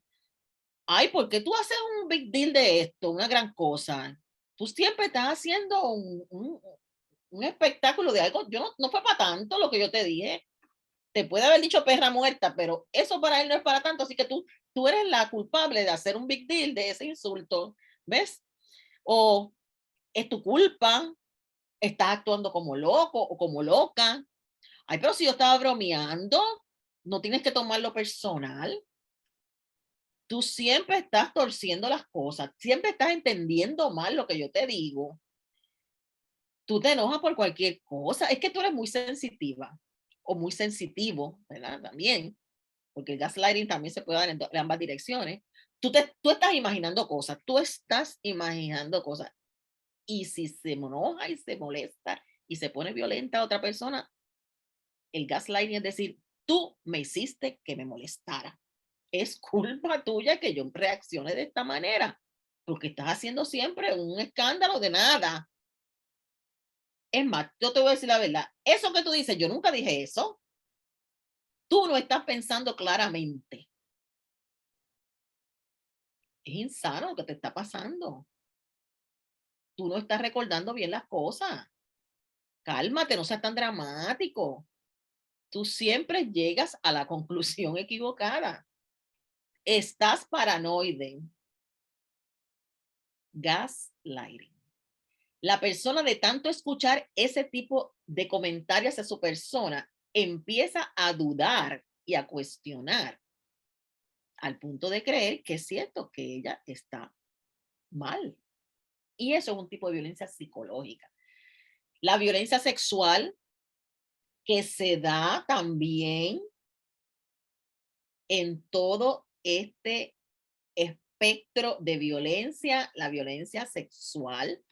ay, ¿por qué tú haces un big deal de esto? Una gran cosa. Tú siempre estás haciendo un espectáculo de algo. No fue para tanto lo que yo te dije. Te puede haber dicho perra muerta, pero eso para él no es para tanto, así que tú eres la culpable de hacer un big deal de ese insulto, ¿ves? O es tu culpa, estás actuando como loco o como loca. Ay, pero si yo estaba bromeando, no tienes que tomarlo personal. Tú siempre estás torciendo las cosas, siempre estás entendiendo mal lo que yo te digo. Tú te enojas por cualquier cosa, es que tú eres muy sensitiva o muy sensitivo, ¿verdad? También, porque el gaslighting también se puede dar en ambas direcciones. Tú estás imaginando cosas, y si se enoja y se molesta y se pone violenta a otra persona, el gaslighting es decir, tú me hiciste que me molestara. Es culpa tuya que yo reaccione de esta manera, porque estás haciendo siempre un escándalo de nada. Es más, yo te voy a decir la verdad, eso que tú dices, yo nunca dije eso. Tú no estás pensando claramente. Es insano lo que te está pasando. Tú no estás recordando bien las cosas. Cálmate, no seas tan dramático. Tú siempre llegas a la conclusión equivocada. Estás paranoide. Gaslighting. La persona, de tanto escuchar ese tipo de comentarios a su persona, empieza a dudar y a cuestionar al punto de creer que es cierto que ella está mal. Y eso es un tipo de violencia psicológica. La violencia sexual, que se da también en todo este espectro de violencia. La violencia sexual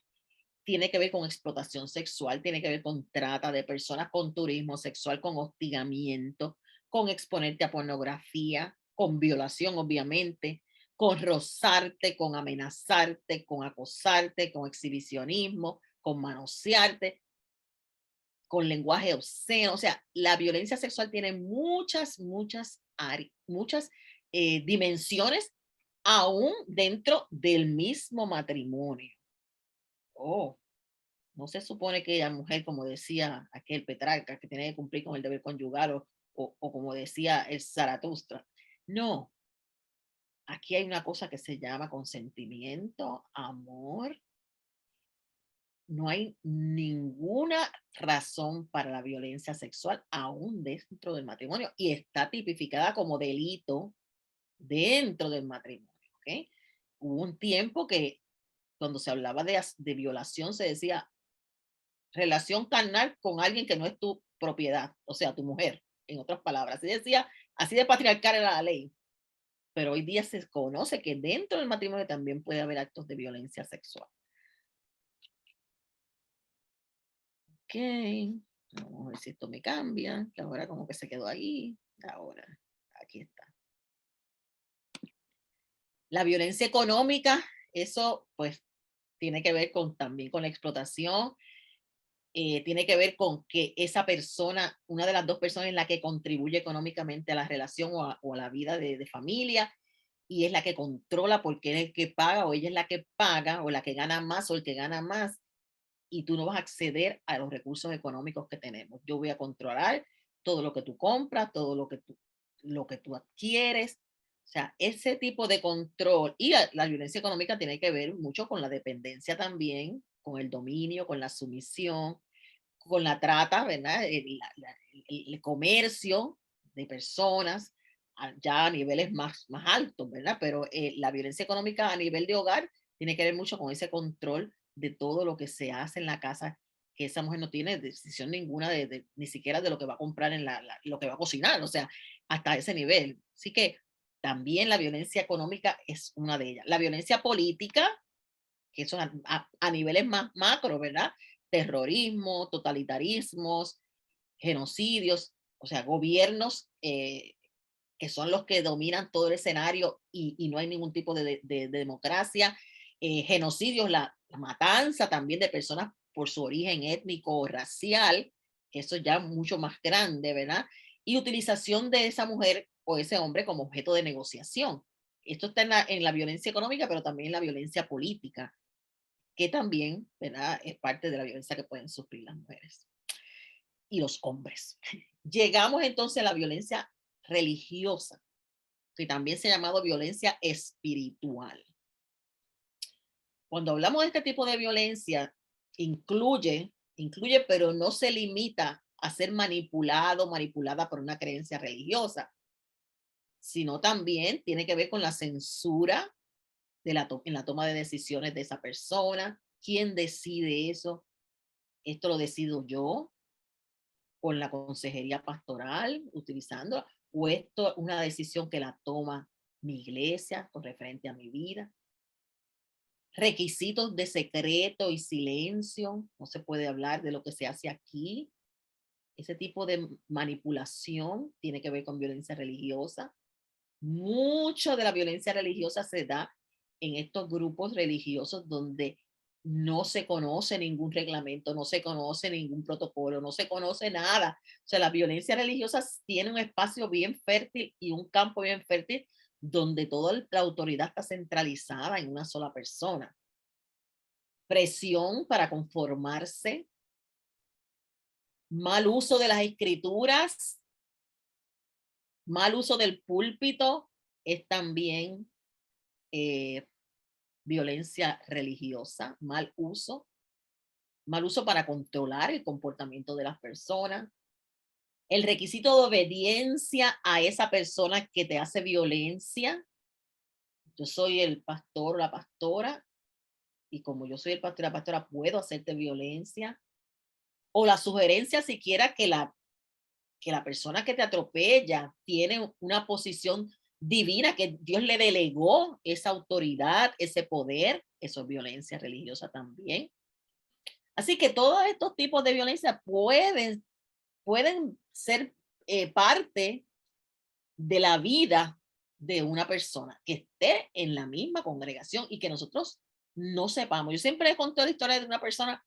tiene que ver con explotación sexual, tiene que ver con trata de personas, con turismo sexual, con hostigamiento, con exponerte a pornografía, con violación, obviamente, con rozarte, con amenazarte, con acosarte, con exhibicionismo, con manosearte, con lenguaje obsceno. O sea, la violencia sexual tiene muchas dimensiones aún dentro del mismo matrimonio. Oh, no se supone que la mujer, como decía aquel Petrarca, que tiene que cumplir con el deber conyugal o como decía el Zaratustra. No, aquí hay una cosa que se llama consentimiento, amor. No hay ninguna razón para la violencia sexual aún dentro del matrimonio y está tipificada como delito dentro del matrimonio. ¿Okay? Hubo un tiempo que cuando se hablaba de violación se decía relación carnal con alguien que no es tu propiedad, o sea, tu mujer, en otras palabras. Así decía, así de patriarcal era la ley. Pero hoy día se conoce que dentro del matrimonio también puede haber actos de violencia sexual. Ok, vamos a ver si esto me cambia, que ahora como que se quedó ahí. Ahora, aquí está. La violencia económica, eso pues tiene que ver también con la explotación. Tiene que ver con que esa persona, una de las dos personas en la que contribuye económicamente a la relación o a la vida de familia, y es la que controla porque él es el que paga o ella es la que paga o la que gana más o el que gana más. y tú no vas a acceder a los recursos económicos que tenemos. Yo voy a controlar todo lo que tú compras, todo lo que tú adquieres. O sea, ese tipo de control y la violencia económica tiene que ver mucho con la dependencia también, con el dominio, con la sumisión, con la trata, ¿verdad? El comercio de personas ya a niveles más altos, ¿verdad? Pero la violencia económica a nivel de hogar tiene que ver mucho con ese control de todo lo que se hace en la casa, que esa mujer no tiene decisión ninguna ni siquiera de lo que va a comprar lo que va a cocinar, o sea, hasta ese nivel. Así que también la violencia económica es una de ellas. La violencia política, que eso a niveles más macro, ¿verdad? Terrorismo, totalitarismos, genocidios, o sea, gobiernos que son los que dominan todo el escenario y no hay ningún tipo de democracia, genocidios, la matanza también de personas por su origen étnico o racial, que eso ya es mucho más grande, ¿verdad? Y utilización de esa mujer o ese hombre como objeto de negociación. Esto está en la violencia económica, pero también en la violencia política, que también, ¿verdad?, es parte de la violencia que pueden sufrir las mujeres y los hombres. Llegamos entonces a la violencia religiosa, que también se ha llamado violencia espiritual. Cuando hablamos de este tipo de violencia, incluye, pero no se limita a ser manipulado, manipulada por una creencia religiosa, sino también tiene que ver con la censura en la toma de decisiones de esa persona. ¿Quién decide eso? Esto lo decido yo con la consejería pastoral, utilizando, o esto es una decisión que la toma mi iglesia con referente a mi vida. Requisitos de secreto y silencio, no se puede hablar de lo que se hace aquí. Ese tipo de manipulación tiene que ver con violencia religiosa. Mucho de la violencia religiosa se da en estos grupos religiosos donde no se conoce ningún reglamento, no se conoce ningún protocolo, no se conoce nada. O sea, la violencia religiosa tiene un espacio bien fértil y un campo bien fértil donde toda la autoridad está centralizada en una sola persona. Presión para conformarse, mal uso de las escrituras, mal uso del púlpito es también violencia religiosa, mal uso para controlar el comportamiento de las personas, el requisito de obediencia a esa persona que te hace violencia. Yo soy el pastor o la pastora y como yo soy el pastor o la pastora puedo hacerte violencia, o la sugerencia siquiera que la persona que te atropella tiene una posición divina, que Dios le delegó esa autoridad, ese poder. Eso es violencia religiosa también. Así que todos estos tipos de violencia pueden ser parte de la vida de una persona que esté en la misma congregación y que nosotros no sepamos. Yo siempre he contado la historia de una persona,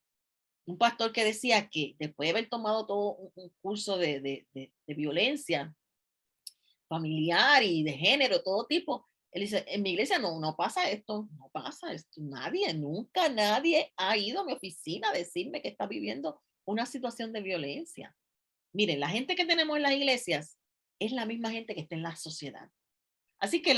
un pastor que decía que después de haber tomado todo un curso de violencia familiar y de género, todo tipo, él dice, en mi iglesia no pasa esto, no pasa esto, nunca nadie ha ido a mi oficina a decirme que está viviendo una situación de violencia. Miren, la gente que tenemos en las iglesias es la misma gente que está en la sociedad. Así que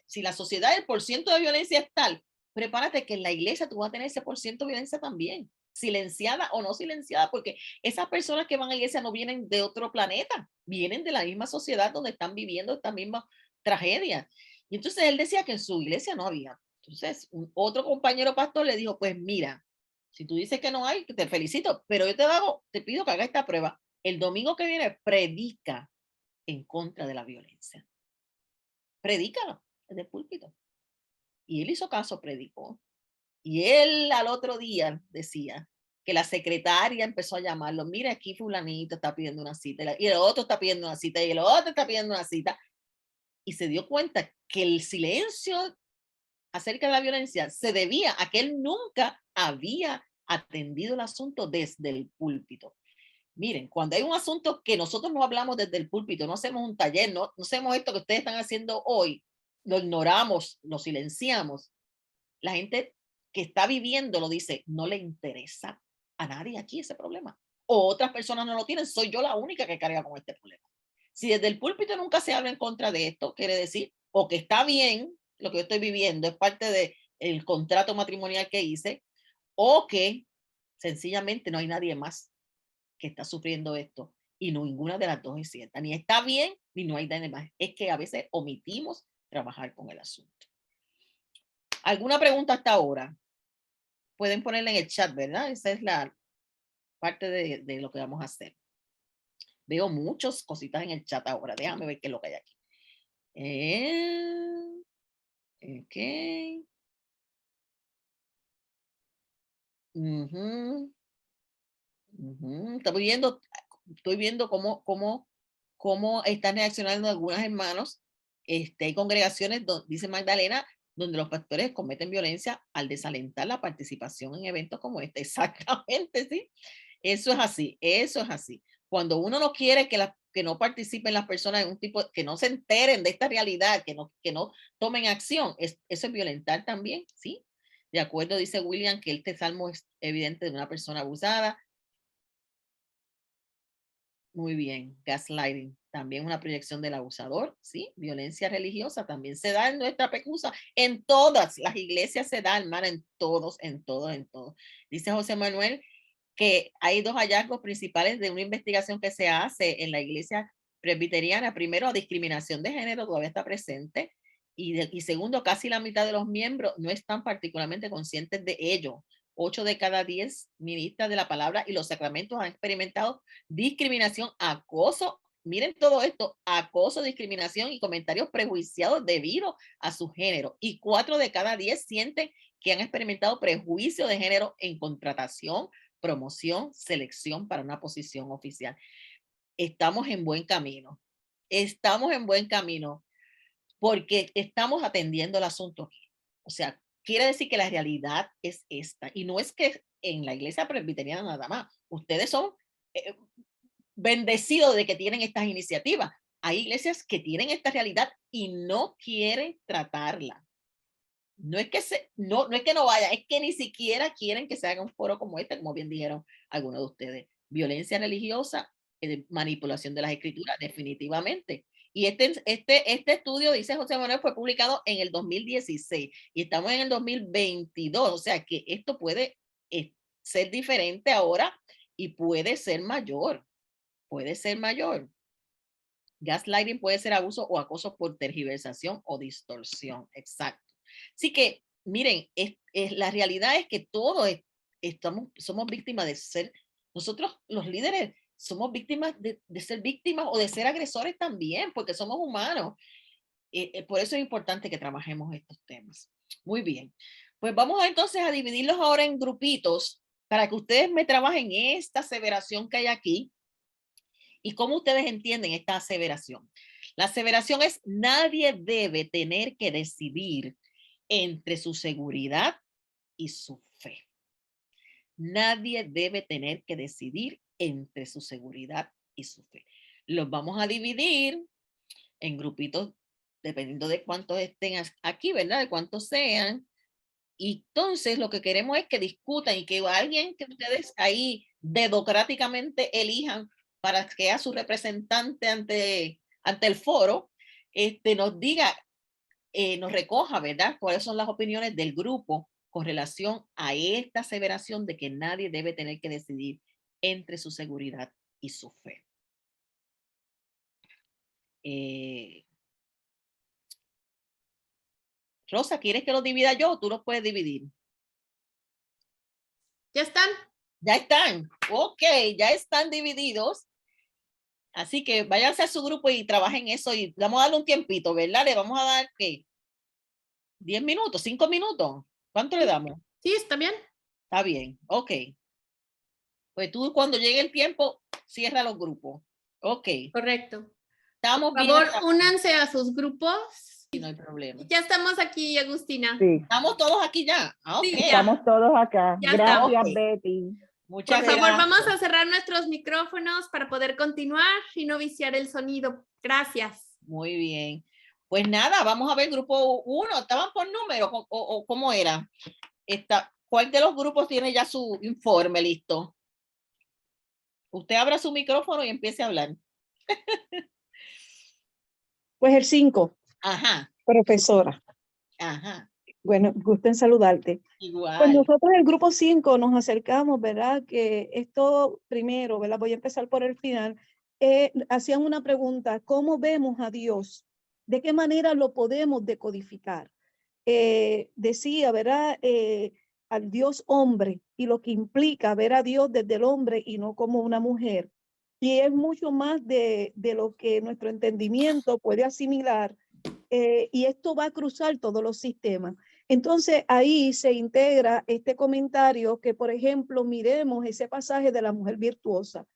si la sociedad, el porciento de violencia es tal, prepárate que en la iglesia tú vas a tener ese porciento de violencia también, silenciada o no silenciada, porque esas personas que van a la iglesia no vienen de otro planeta, vienen de la misma sociedad donde están viviendo esta misma tragedia. Y entonces él decía que en su iglesia no había. Entonces otro compañero pastor le dijo, pues mira, si tú dices que no hay, te felicito, pero yo te pido que hagas esta prueba. El domingo que viene predica en contra de la violencia. Predícalo desde el púlpito. Y él hizo caso, predicó. Y él al otro día decía que la secretaria empezó a llamarlo. Mira, aquí fulanito está pidiendo una cita. Y el otro está pidiendo una cita. Y el otro está pidiendo una cita. Y se dio cuenta que el silencio acerca de la violencia se debía a que él nunca había atendido el asunto desde el púlpito. Miren, cuando hay un asunto que nosotros no hablamos desde el púlpito, no hacemos un taller, no hacemos esto que ustedes están haciendo hoy, lo ignoramos, lo silenciamos. La gente que está viviendo lo dice, no le interesa a nadie aquí ese problema. O otras personas no lo tienen, soy yo la única que carga con este problema. Si desde el púlpito nunca se habla en contra de esto, quiere decir o que está bien lo que yo estoy viviendo, es parte del contrato matrimonial que hice, o que sencillamente no hay nadie más que está sufriendo esto y no, ninguna de las dos es cierta. Ni está bien, ni no hay nadie más. Es que a veces omitimos trabajar con el asunto. ¿Alguna pregunta hasta ahora? Pueden ponerla en el chat, ¿verdad? Esa es la parte de lo que vamos a hacer. Veo muchas cositas en el chat ahora. Déjame ver qué es lo que hay aquí. Ok. Estoy viendo cómo están reaccionando algunos hermanos. Hay congregaciones, dice Magdalena, donde los pastores cometen violencia al desalentar la participación en eventos como este. Exactamente, sí. Eso es así, eso es así. Cuando uno no quiere que no participen las personas en un tipo, que no se enteren de esta realidad, que no tomen acción, eso es violentar también, ¿sí? De acuerdo, dice William, que este salmo es evidente de una persona abusada. Muy bien, gaslighting, también una proyección del abusador, ¿sí? Violencia religiosa también se da en nuestra pecusa, en todas las iglesias se da, hermana, en todos. Dice José Manuel que hay dos hallazgos principales de una investigación que se hace en la iglesia presbiteriana. Primero, discriminación de género todavía está presente, y segundo, casi la mitad de los miembros no están particularmente conscientes de ello. 8 de cada 10 ministras de la palabra y los sacramentos han experimentado discriminación, acoso. Miren todo esto: acoso, discriminación y comentarios prejuiciados debido a su género. Y 4 de cada 10 sienten que han experimentado prejuicio de género en contratación, promoción, selección para una posición oficial. Estamos en buen camino. Estamos en buen camino porque estamos atendiendo el asunto aquí. O sea, quiere decir que la realidad es esta. Y no es que en la iglesia presbiteriana nada más. Ustedes son bendecidos de que tienen estas iniciativas. Hay iglesias que tienen esta realidad y no quieren tratarla. No es que no es que no vaya, es que ni siquiera quieren que se haga un foro como este, como bien dijeron algunos de ustedes. Violencia religiosa, manipulación de las escrituras, definitivamente. Y este estudio, dice José Manuel, fue publicado en el 2016 y estamos en el 2022. O sea que esto puede ser diferente ahora y puede ser mayor. Puede ser mayor. Gaslighting puede ser abuso o acoso por tergiversación o distorsión. Exacto. Así que, miren, la realidad es que todos somos víctimas de ser, nosotros los líderes somos víctimas de ser víctimas o de ser agresores también, porque somos humanos. Por eso es importante que trabajemos estos temas. Muy bien. Pues vamos entonces a dividirlos ahora en grupitos para que ustedes me trabajen esta aseveración que hay aquí. ¿Y cómo ustedes entienden esta aseveración? La aseveración es: nadie debe tener que decidir entre su seguridad y su fe. Nadie debe tener que decidir entre su seguridad y su fe. Los vamos a dividir en grupitos dependiendo de cuántos estén aquí, ¿verdad? De cuántos sean. Y entonces lo que queremos es que discutan y que alguien que ustedes ahí democráticamente elijan para que sea su representante ante el foro, nos diga, nos recoja, ¿verdad?, cuáles son las opiniones del grupo con relación a esta aseveración de que nadie debe tener que decidir entre su seguridad y su fe. Rosa, ¿quieres que lo divida yo o tú los puedes dividir? ¿Ya están? Ya están. Ok, ya están divididos. Así que váyanse a su grupo y trabajen eso y vamos a darle un tiempito, ¿verdad? Le vamos a dar, ¿qué? 10 minutos, 5 minutos. ¿Cuánto le damos? Sí, está bien. Está bien, ok. Pues tú cuando llegue el tiempo, cierra los grupos. Ok. Correcto. Estamos Por bien. favor, únanse a sus grupos. Sí, no hay problema. Ya estamos aquí, Agustina. Sí, Estamos todos aquí ya. Ah, ok. Sí, ya. estamos todos acá. Ya Gracias, estamos. Betty. Muchas Por favor, gracias. vamos a cerrar nuestros micrófonos para poder continuar y no viciar el sonido. Gracias. Muy bien. Pues nada, vamos a ver grupo 1. ¿Estaban por número o cómo era? ¿Cuál de los grupos tiene ya su informe listo? Usted abra su micrófono y empiece a hablar. Pues el 5, Ajá, profesora. ajá, Bueno, gusto en saludarte. Pues igual. nosotros el grupo 5 nos acercamos, ¿verdad? Que esto primero, ¿verdad? Voy a empezar por el final. Hacían una pregunta, ¿cómo vemos a Dios? ¿De qué manera lo podemos decodificar? Decía, ¿verdad? Al Dios hombre y lo que implica ver a Dios desde el hombre y no como una mujer. Y es mucho más de lo que nuestro entendimiento puede asimilar, y esto va a cruzar todos los sistemas. Entonces ahí se integra este comentario que, por ejemplo, miremos ese pasaje de la mujer virtuosa.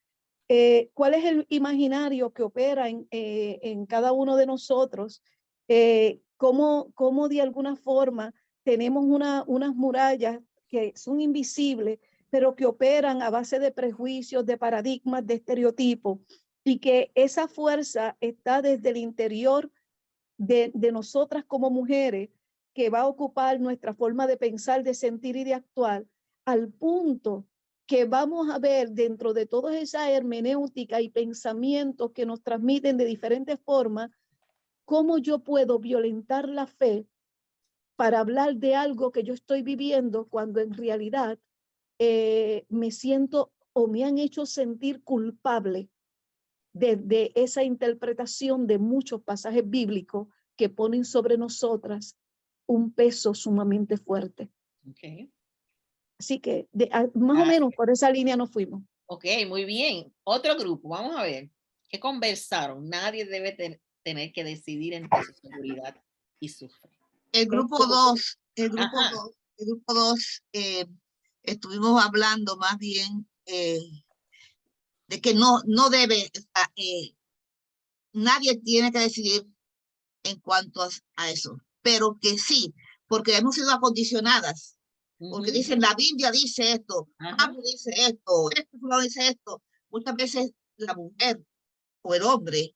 ¿Cuál es el imaginario que opera en cada uno de nosotros? ¿Cómo de alguna forma tenemos unas murallas que son invisibles, pero que operan a base de prejuicios, de paradigmas, de estereotipos, y que esa fuerza está desde el interior de nosotras como mujeres, que va a ocupar nuestra forma de pensar, de sentir y de actuar, al punto que vamos a ver dentro de toda esa hermenéutica y pensamientos que nos transmiten de diferentes formas, cómo yo puedo violentar la fe para hablar de algo que yo estoy viviendo cuando en realidad me siento o me han hecho sentir culpable de esa interpretación de muchos pasajes bíblicos que ponen sobre nosotras un peso sumamente fuerte. Okay. Así que más o menos por esa línea nos fuimos. Ok, muy bien. Otro grupo, vamos a ver. ¿Qué conversaron? Nadie debe tener que decidir entre su seguridad y su fe. El grupo 2, Ajá. el grupo 2, estuvimos hablando más bien de que no debe, nadie tiene que decidir en cuanto a eso, pero que sí, porque hemos sido acondicionadas, porque dicen, la Biblia dice esto, Pablo dice esto dice esto. Muchas veces la mujer o el hombre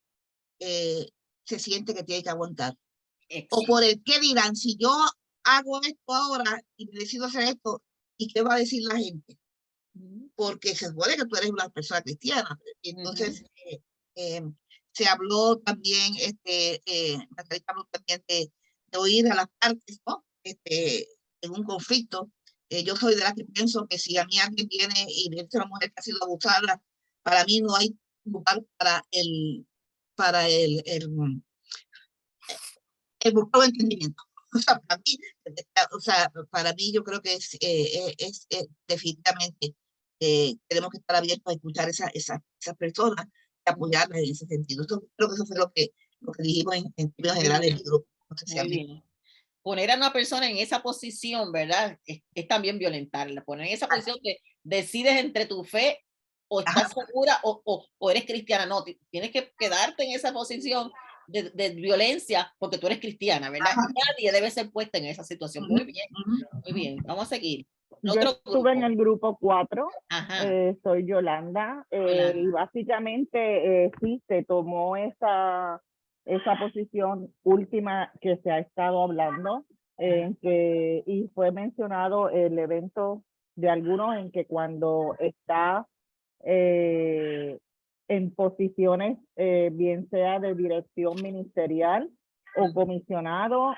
se siente que tiene que aguantar. O por el qué dirán, si yo hago esto ahora y decido hacer esto, ¿y qué va a decir la gente? Porque se supone que tú eres una persona cristiana. Entonces, se habló también, Natalia habló también de oír a las partes, ¿no? En un conflicto. Yo soy de las que pienso que si a mí alguien viene y me dice a una mujer que ha sido abusada, para mí no hay lugar el buscar entendimiento. Para mí yo creo que es definitivamente tenemos que estar abiertos a escuchar esas personas y apoyarlas en ese sentido. Creo que eso fue lo que dijimos en términos generales del grupo. No sé si Muy bien. Poner a una persona en esa posición, ¿verdad? Es también violentarla. Poner en esa posición que decides entre tu fe o estás segura o eres cristiana. No, tienes que quedarte en esa posición de violencia porque tú eres cristiana, ¿verdad? Nadie debe ser puesta en esa situación. Muy bien, muy bien. Vamos a seguir. Yo estuve en el grupo 4, soy Yolanda, y básicamente sí, se tomó esa posición última que se ha estado hablando, y fue mencionado el evento de algunos en que cuando está en posiciones, bien sea de dirección ministerial o comisionado,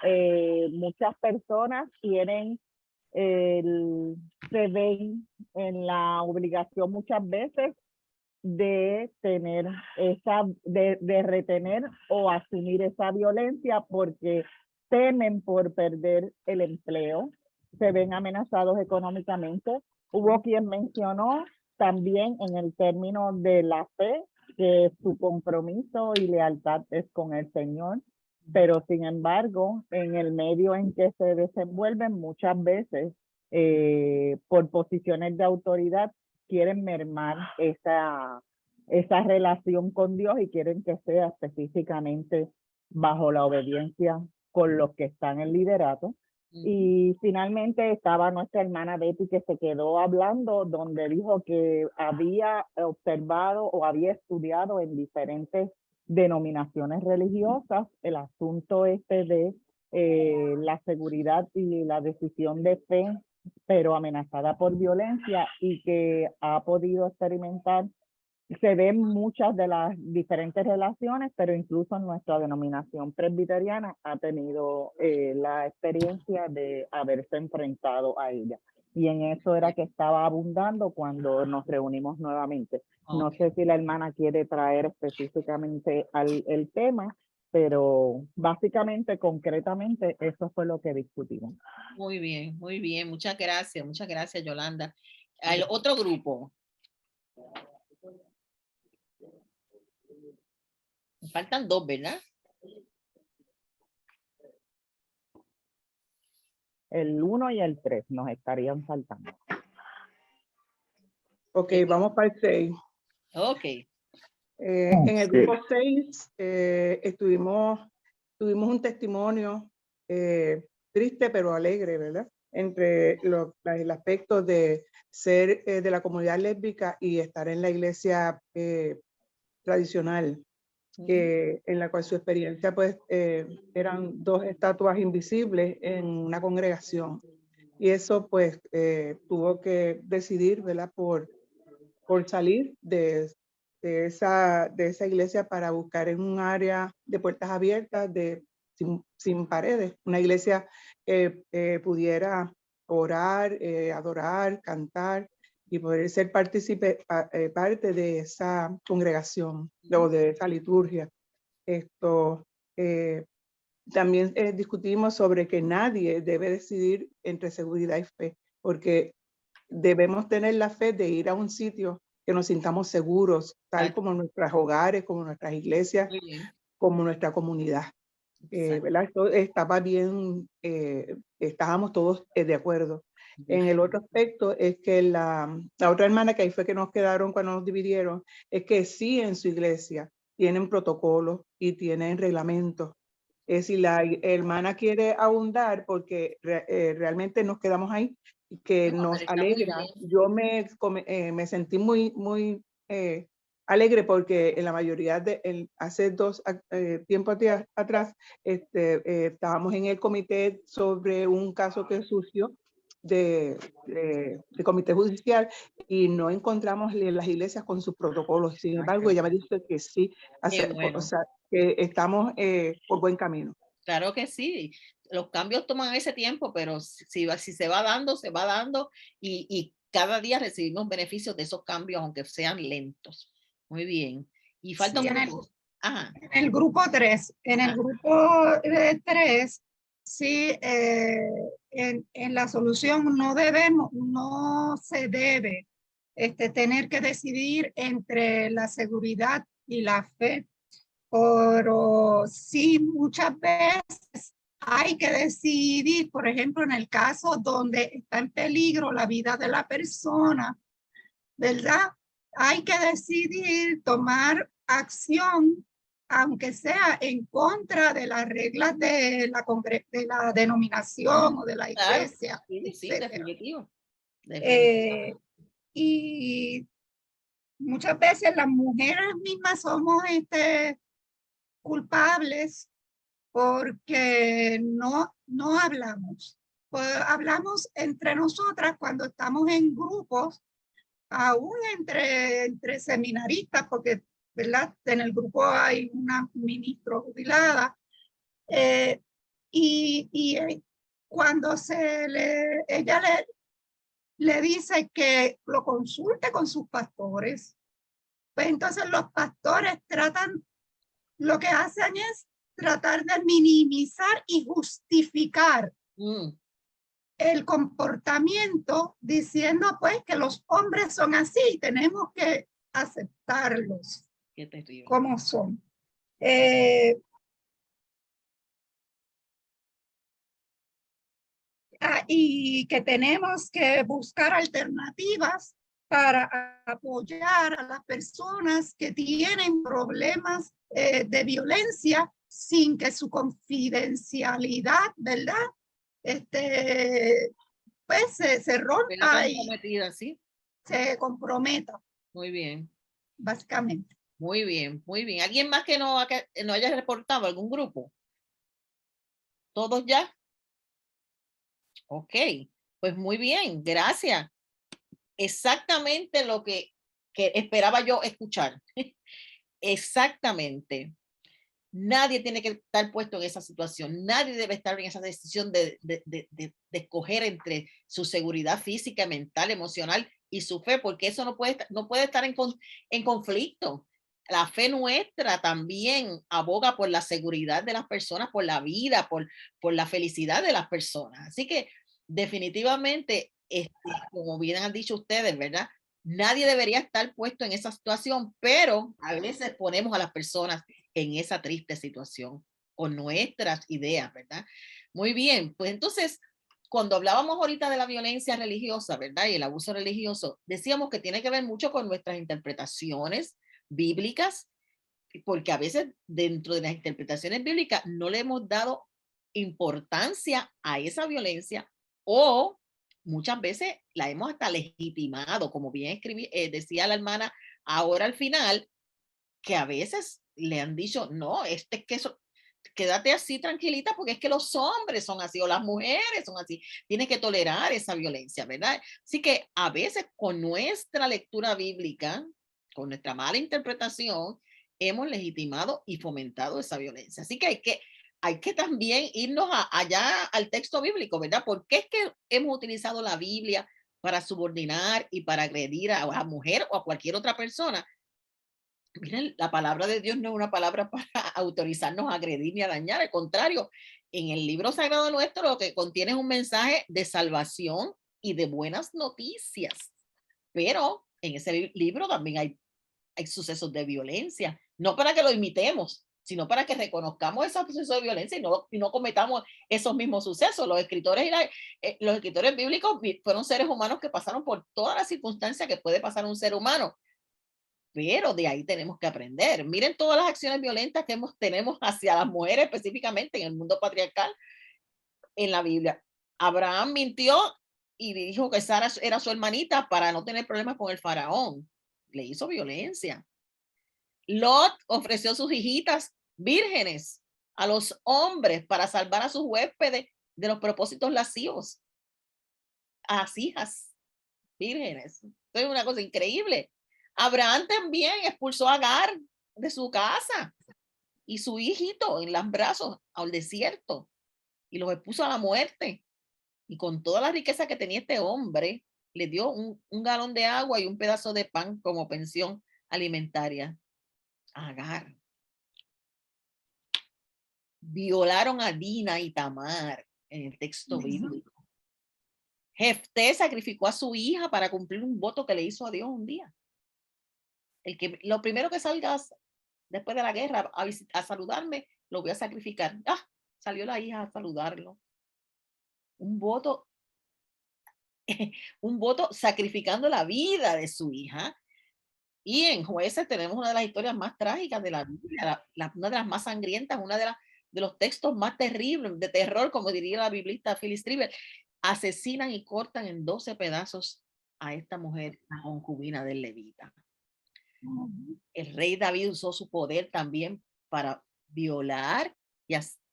muchas personas quieren se ven en la obligación muchas veces de tener de retener o asumir esa violencia porque temen por perder el empleo, se ven amenazados económicamente. Hubo quien mencionó también en el término de la fe que su compromiso y lealtad es con el Señor. Pero sin embargo, en el medio en que se desenvuelven muchas veces por posiciones de autoridad, quieren mermar esa relación con Dios y quieren que sea específicamente bajo la obediencia con los que están en liderato. Y finalmente estaba nuestra hermana Betty que se quedó hablando, donde dijo que había observado o había estudiado en diferentes denominaciones religiosas el asunto de la seguridad y la decisión de fe pero amenazada por violencia y que ha podido experimentar. Se ven muchas de las diferentes relaciones, pero incluso nuestra denominación presbiteriana ha tenido la experiencia de haberse enfrentado a ella. Y en eso era que estaba abundando cuando nos reunimos nuevamente. No sé si la hermana quiere traer específicamente el tema, pero básicamente, concretamente, eso fue lo que discutimos. Muy bien, muy bien. Muchas gracias, Yolanda. El otro grupo. Me faltan dos, ¿verdad? El 1 y el 3 nos estarían faltando. Ok, vamos para el 6. Ok. En el grupo 6 tuvimos un testimonio triste pero alegre, ¿verdad? Entre el aspecto de ser de la comunidad lésbica y estar en la iglesia tradicional, en la cual su experiencia pues eran dos estatuas invisibles en una congregación. Y eso pues tuvo que decidir, ¿verdad? Por salir de esa iglesia para buscar en un área de puertas abiertas, sin paredes, una iglesia que pudiera orar, adorar, cantar y poder ser parte de esa congregación o de esa liturgia. También discutimos sobre que nadie debe decidir entre seguridad y fe, porque debemos tener la fe de ir a un sitio que nos sintamos seguros, tal como nuestros hogares, como nuestras iglesias, como nuestra comunidad. ¿Verdad? Esto estaba bien, estábamos todos de acuerdo. En el otro aspecto es que la otra hermana, que ahí fue que nos quedaron cuando nos dividieron, es que sí, en su iglesia tienen protocolos y tienen reglamentos. Si la hermana quiere abundar, porque realmente nos quedamos ahí, que nos alegra. Yo me sentí muy alegre porque en la mayoría hace tiempo atrás estábamos en el comité sobre un caso que surgió de comité judicial y no encontramos las iglesias con sus protocolos. Sin embargo, ella me dice que sí, Bueno. o sea, que estamos por buen camino. Claro que sí. Los cambios toman ese tiempo, pero si se va dando y cada día recibimos beneficios de esos cambios, aunque sean lentos. Muy bien. Y falta Sí, un grupo. Ajá. En el grupo 3. En el grupo 3, sí, en la solución no se debe tener que decidir entre la seguridad y la fe. Pero sí, muchas veces hay que decidir, por ejemplo, en el caso donde está en peligro la vida de la persona, ¿verdad? Hay que decidir tomar acción, aunque sea en contra de las reglas de la denominación o de la iglesia. Claro. Sí, definitivo. Y muchas veces las mujeres mismas somos culpables porque no hablamos. Pues hablamos entre nosotras cuando estamos en grupos, aún entre seminaristas, porque, ¿verdad? En el grupo hay una ministra jubilada, y cuando ella le dice que lo consulte con sus pastores, pues entonces los pastores lo que hacen es tratar de minimizar y justificar el comportamiento, diciendo pues que los hombres son así y tenemos que aceptarlos como son. Y que tenemos que buscar alternativas para apoyar a las personas que tienen problemas de violencia sin que su confidencialidad, ¿verdad? Pues se rompa y ¿sí? se comprometa. Muy bien. Básicamente. Muy bien, muy bien. ¿Alguien más que no haya reportado algún grupo? ¿Todos ya? Ok. Pues muy bien, gracias. Exactamente lo que esperaba yo escuchar. Exactamente. Nadie tiene que estar puesto en esa situación. Nadie debe estar en esa decisión de escoger entre su seguridad física, mental, emocional y su fe, porque eso no puede estar en conflicto. La fe nuestra también aboga por la seguridad de las personas, por la vida, por la felicidad de las personas. Así que definitivamente, como bien han dicho ustedes, ¿verdad? Nadie debería estar puesto en esa situación, pero a veces ponemos a las personas en esa triste situación con nuestras ideas, ¿verdad? Muy bien, pues entonces, cuando hablábamos ahorita de la violencia religiosa, ¿verdad? Y el abuso religioso, decíamos que tiene que ver mucho con nuestras interpretaciones bíblicas, porque a veces dentro de las interpretaciones bíblicas no le hemos dado importancia a esa violencia o muchas veces la hemos hasta legitimado, como bien decía la hermana ahora al final, que a veces le han dicho, no, es que eso, quédate así tranquilita porque es que los hombres son así o las mujeres son así, tienes que tolerar esa violencia, ¿verdad? Así que a veces con nuestra lectura bíblica, con nuestra mala interpretación, hemos legitimado y fomentado esa violencia. Así que hay que también irnos allá al texto bíblico, ¿verdad? ¿Por qué es que hemos utilizado la Biblia para subordinar y para agredir a la mujer o a cualquier otra persona? Miren, la palabra de Dios no es una palabra para autorizarnos a agredir ni a dañar, al contrario, en el libro sagrado nuestro lo que contiene es un mensaje de salvación y de buenas noticias, pero en ese libro también hay sucesos de violencia, no para que lo imitemos, sino para que reconozcamos esos sucesos de violencia y no cometamos esos mismos sucesos. Los escritores bíblicos fueron seres humanos que pasaron por todas las circunstancias que puede pasar un ser humano, pero de ahí tenemos que aprender. Miren todas las acciones violentas que tenemos hacia las mujeres, específicamente en el mundo patriarcal, en la Biblia. Abraham mintió y dijo que Sara era su hermanita para no tener problemas con el faraón. Le hizo violencia. Lot ofreció sus hijitas vírgenes a los hombres para salvar a sus huéspedes de los propósitos lascivos. A las hijas vírgenes. Esto es una cosa increíble. Abraham también expulsó a Agar de su casa y su hijito en los brazos al desierto y los expuso a la muerte. Y con toda la riqueza que tenía este hombre, le dio un galón de agua y un pedazo de pan como pensión alimentaria a Agar. Violaron a Dina y Tamar en el texto bíblico. Jefté sacrificó a su hija para cumplir un voto que le hizo a Dios un día. Lo primero que salgas después de la guerra a saludarme, lo voy a sacrificar. Salió la hija a saludarlo. Un voto sacrificando la vida de su hija. Y en Jueces tenemos una de las historias más trágicas de la Biblia, una de las más sangrientas, de los textos más terribles, de terror, como diría la biblista Phyllis Triber. Asesinan y cortan en 12 pedazos a esta mujer, la concubina del levita. El rey David usó su poder también para violar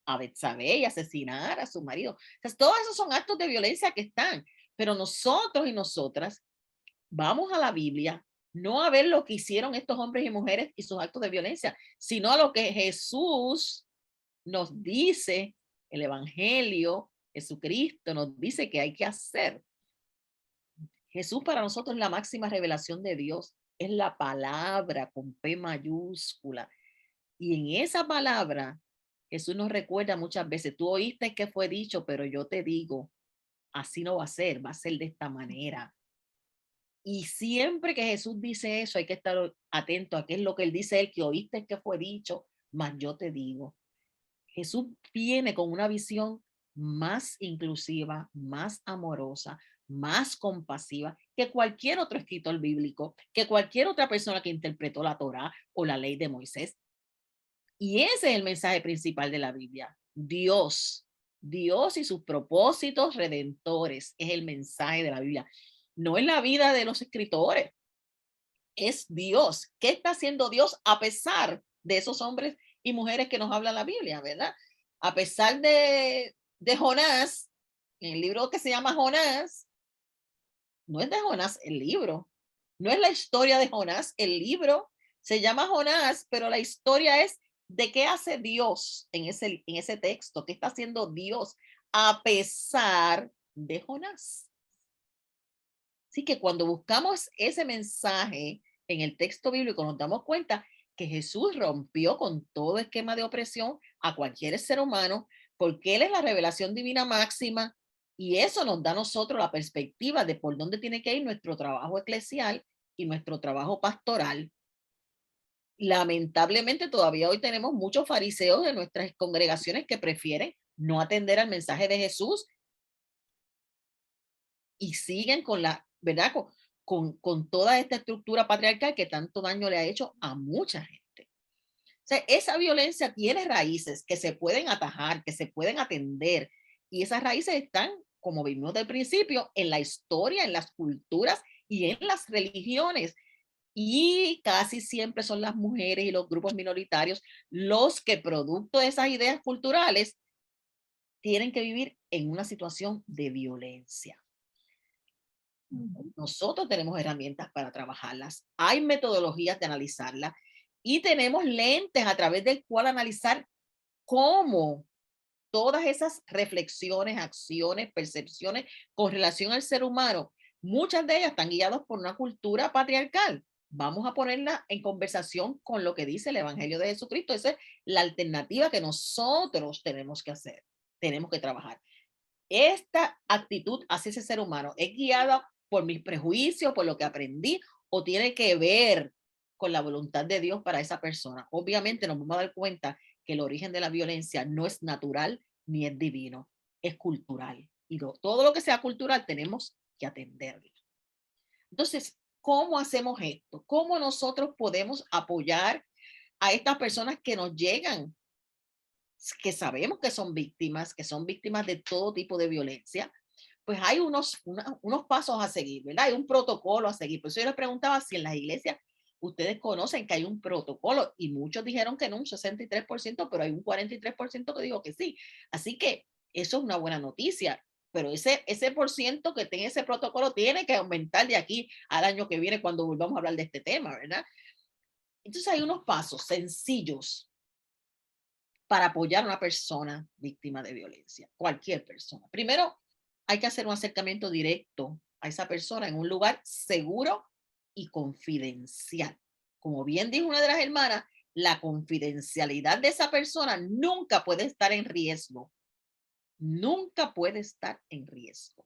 a Betsabé y asesinar a su marido. Entonces, todos esos son actos de violencia que están, pero nosotros y nosotras vamos a la Biblia no a ver lo que hicieron estos hombres y mujeres y sus actos de violencia, sino a lo que Jesús nos dice, el Evangelio, Jesucristo nos dice que hay que hacer. Jesús para nosotros es la máxima revelación de Dios, es la palabra con P mayúscula. Y en esa palabra, Jesús nos recuerda muchas veces, tú oíste que fue dicho, pero yo te digo, así no va a ser de esta manera. Y siempre que Jesús dice eso, hay que estar atento a qué es lo que él dice, él que oíste que fue dicho, mas yo te digo. Jesús viene con una visión más inclusiva, más amorosa, más compasiva que cualquier otro escritor bíblico, que cualquier otra persona que interpretó la Torá o la ley de Moisés. Y ese es el mensaje principal de la Biblia. Dios y sus propósitos redentores es el mensaje de la Biblia. No es la vida de los escritores, es Dios. ¿Qué está haciendo Dios a pesar de esos hombres y mujeres que nos habla la Biblia, verdad? A pesar de Jonás, en el libro que se llama Jonás, no es de Jonás el libro, no es la historia de Jonás el libro, se llama Jonás, pero la historia es de qué hace Dios en ese texto, qué está haciendo Dios a pesar de Jonás. Así que cuando buscamos ese mensaje en el texto bíblico, nos damos cuenta que Jesús rompió con todo esquema de opresión a cualquier ser humano, porque Él es la revelación divina máxima, y eso nos da a nosotros la perspectiva de por dónde tiene que ir nuestro trabajo eclesial y nuestro trabajo pastoral. Lamentablemente todavía hoy tenemos muchos fariseos de nuestras congregaciones que prefieren no atender al mensaje de Jesús y siguen con la, ¿verdad? Con toda esta estructura patriarcal que tanto daño le ha hecho a mucha gente. O sea, esa violencia tiene raíces que se pueden atajar, que se pueden atender, y esas raíces están, como vimos del principio, en la historia, en las culturas y en las religiones. Y casi siempre son las mujeres y los grupos minoritarios los que, producto de esas ideas culturales, tienen que vivir en una situación de violencia. Nosotros tenemos herramientas para trabajarlas, hay metodologías de analizarlas y tenemos lentes a través del cual analizar cómo todas esas reflexiones, acciones, percepciones con relación al ser humano, muchas de ellas están guiadas por una cultura patriarcal. Vamos a ponerla en conversación con lo que dice el Evangelio de Jesucristo. Esa es la alternativa que nosotros tenemos que hacer, tenemos que trabajar. Esta actitud hacia ese ser humano es guiada por mis prejuicios, por lo que aprendí, o tiene que ver con la voluntad de Dios para esa persona. Obviamente nos vamos a dar cuenta que el origen de la violencia no es natural ni es divino, es cultural. Y todo lo que sea cultural tenemos que atenderlo. Entonces, ¿cómo hacemos esto? ¿Cómo nosotros podemos apoyar a estas personas que nos llegan, que sabemos que son víctimas de todo tipo de violencia? Pues hay unos pasos a seguir, ¿verdad? Hay un protocolo a seguir. Por eso yo les preguntaba si en las iglesias ustedes conocen que hay un protocolo, y muchos dijeron que no, un 63%, pero hay un 43% que dijo que sí. Así que eso es una buena noticia, pero ese por ciento que tenga ese protocolo tiene que aumentar de aquí al año que viene cuando volvamos a hablar de este tema, ¿verdad? Entonces hay unos pasos sencillos para apoyar a una persona víctima de violencia, cualquier persona. Primero, hay que hacer un acercamiento directo a esa persona en un lugar seguro y confidencial. Como bien dijo una de las hermanas, la confidencialidad de esa persona nunca puede estar en riesgo. Nunca puede estar en riesgo.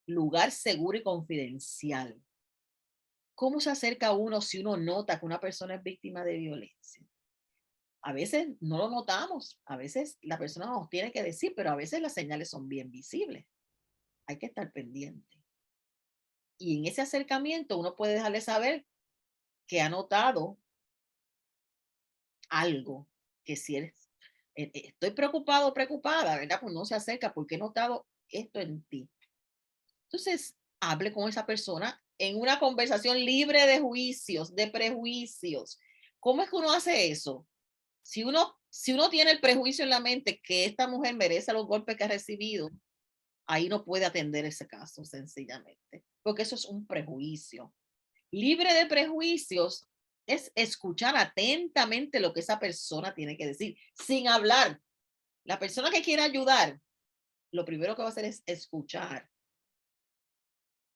Lugar seguro y confidencial. ¿Cómo se acerca uno si uno nota que una persona es víctima de violencia? A veces no lo notamos, a veces la persona nos tiene que decir, pero a veces las señales son bien visibles. Hay que estar pendiente. Y en ese acercamiento uno puede dejarle saber que ha notado algo, que si estoy preocupado o preocupada, ¿verdad? Pues no se acerca porque he notado esto en ti. Entonces, hable con esa persona en una conversación libre de juicios, de prejuicios. ¿Cómo es que uno hace eso? Si uno tiene el prejuicio en la mente que esta mujer merece los golpes que ha recibido, ahí no puede atender ese caso sencillamente, porque eso es un prejuicio. Libre de prejuicios es escuchar atentamente lo que esa persona tiene que decir, sin hablar. La persona que quiere ayudar, lo primero que va a hacer es escuchar.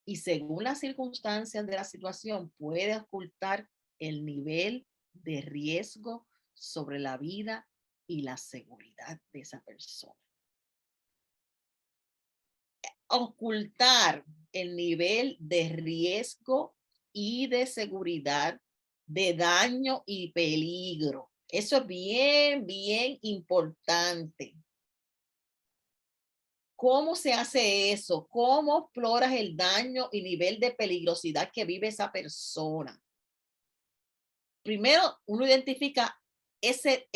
Y según las circunstancias de la situación, puede ocultar el nivel de riesgo sobre la vida y la seguridad de esa persona. Ocultar el nivel de riesgo y de seguridad, de daño y peligro. Eso es bien, bien importante. ¿Cómo se hace eso? ¿Cómo exploras el daño y nivel de peligrosidad que vive esa persona? Primero, uno identifica ese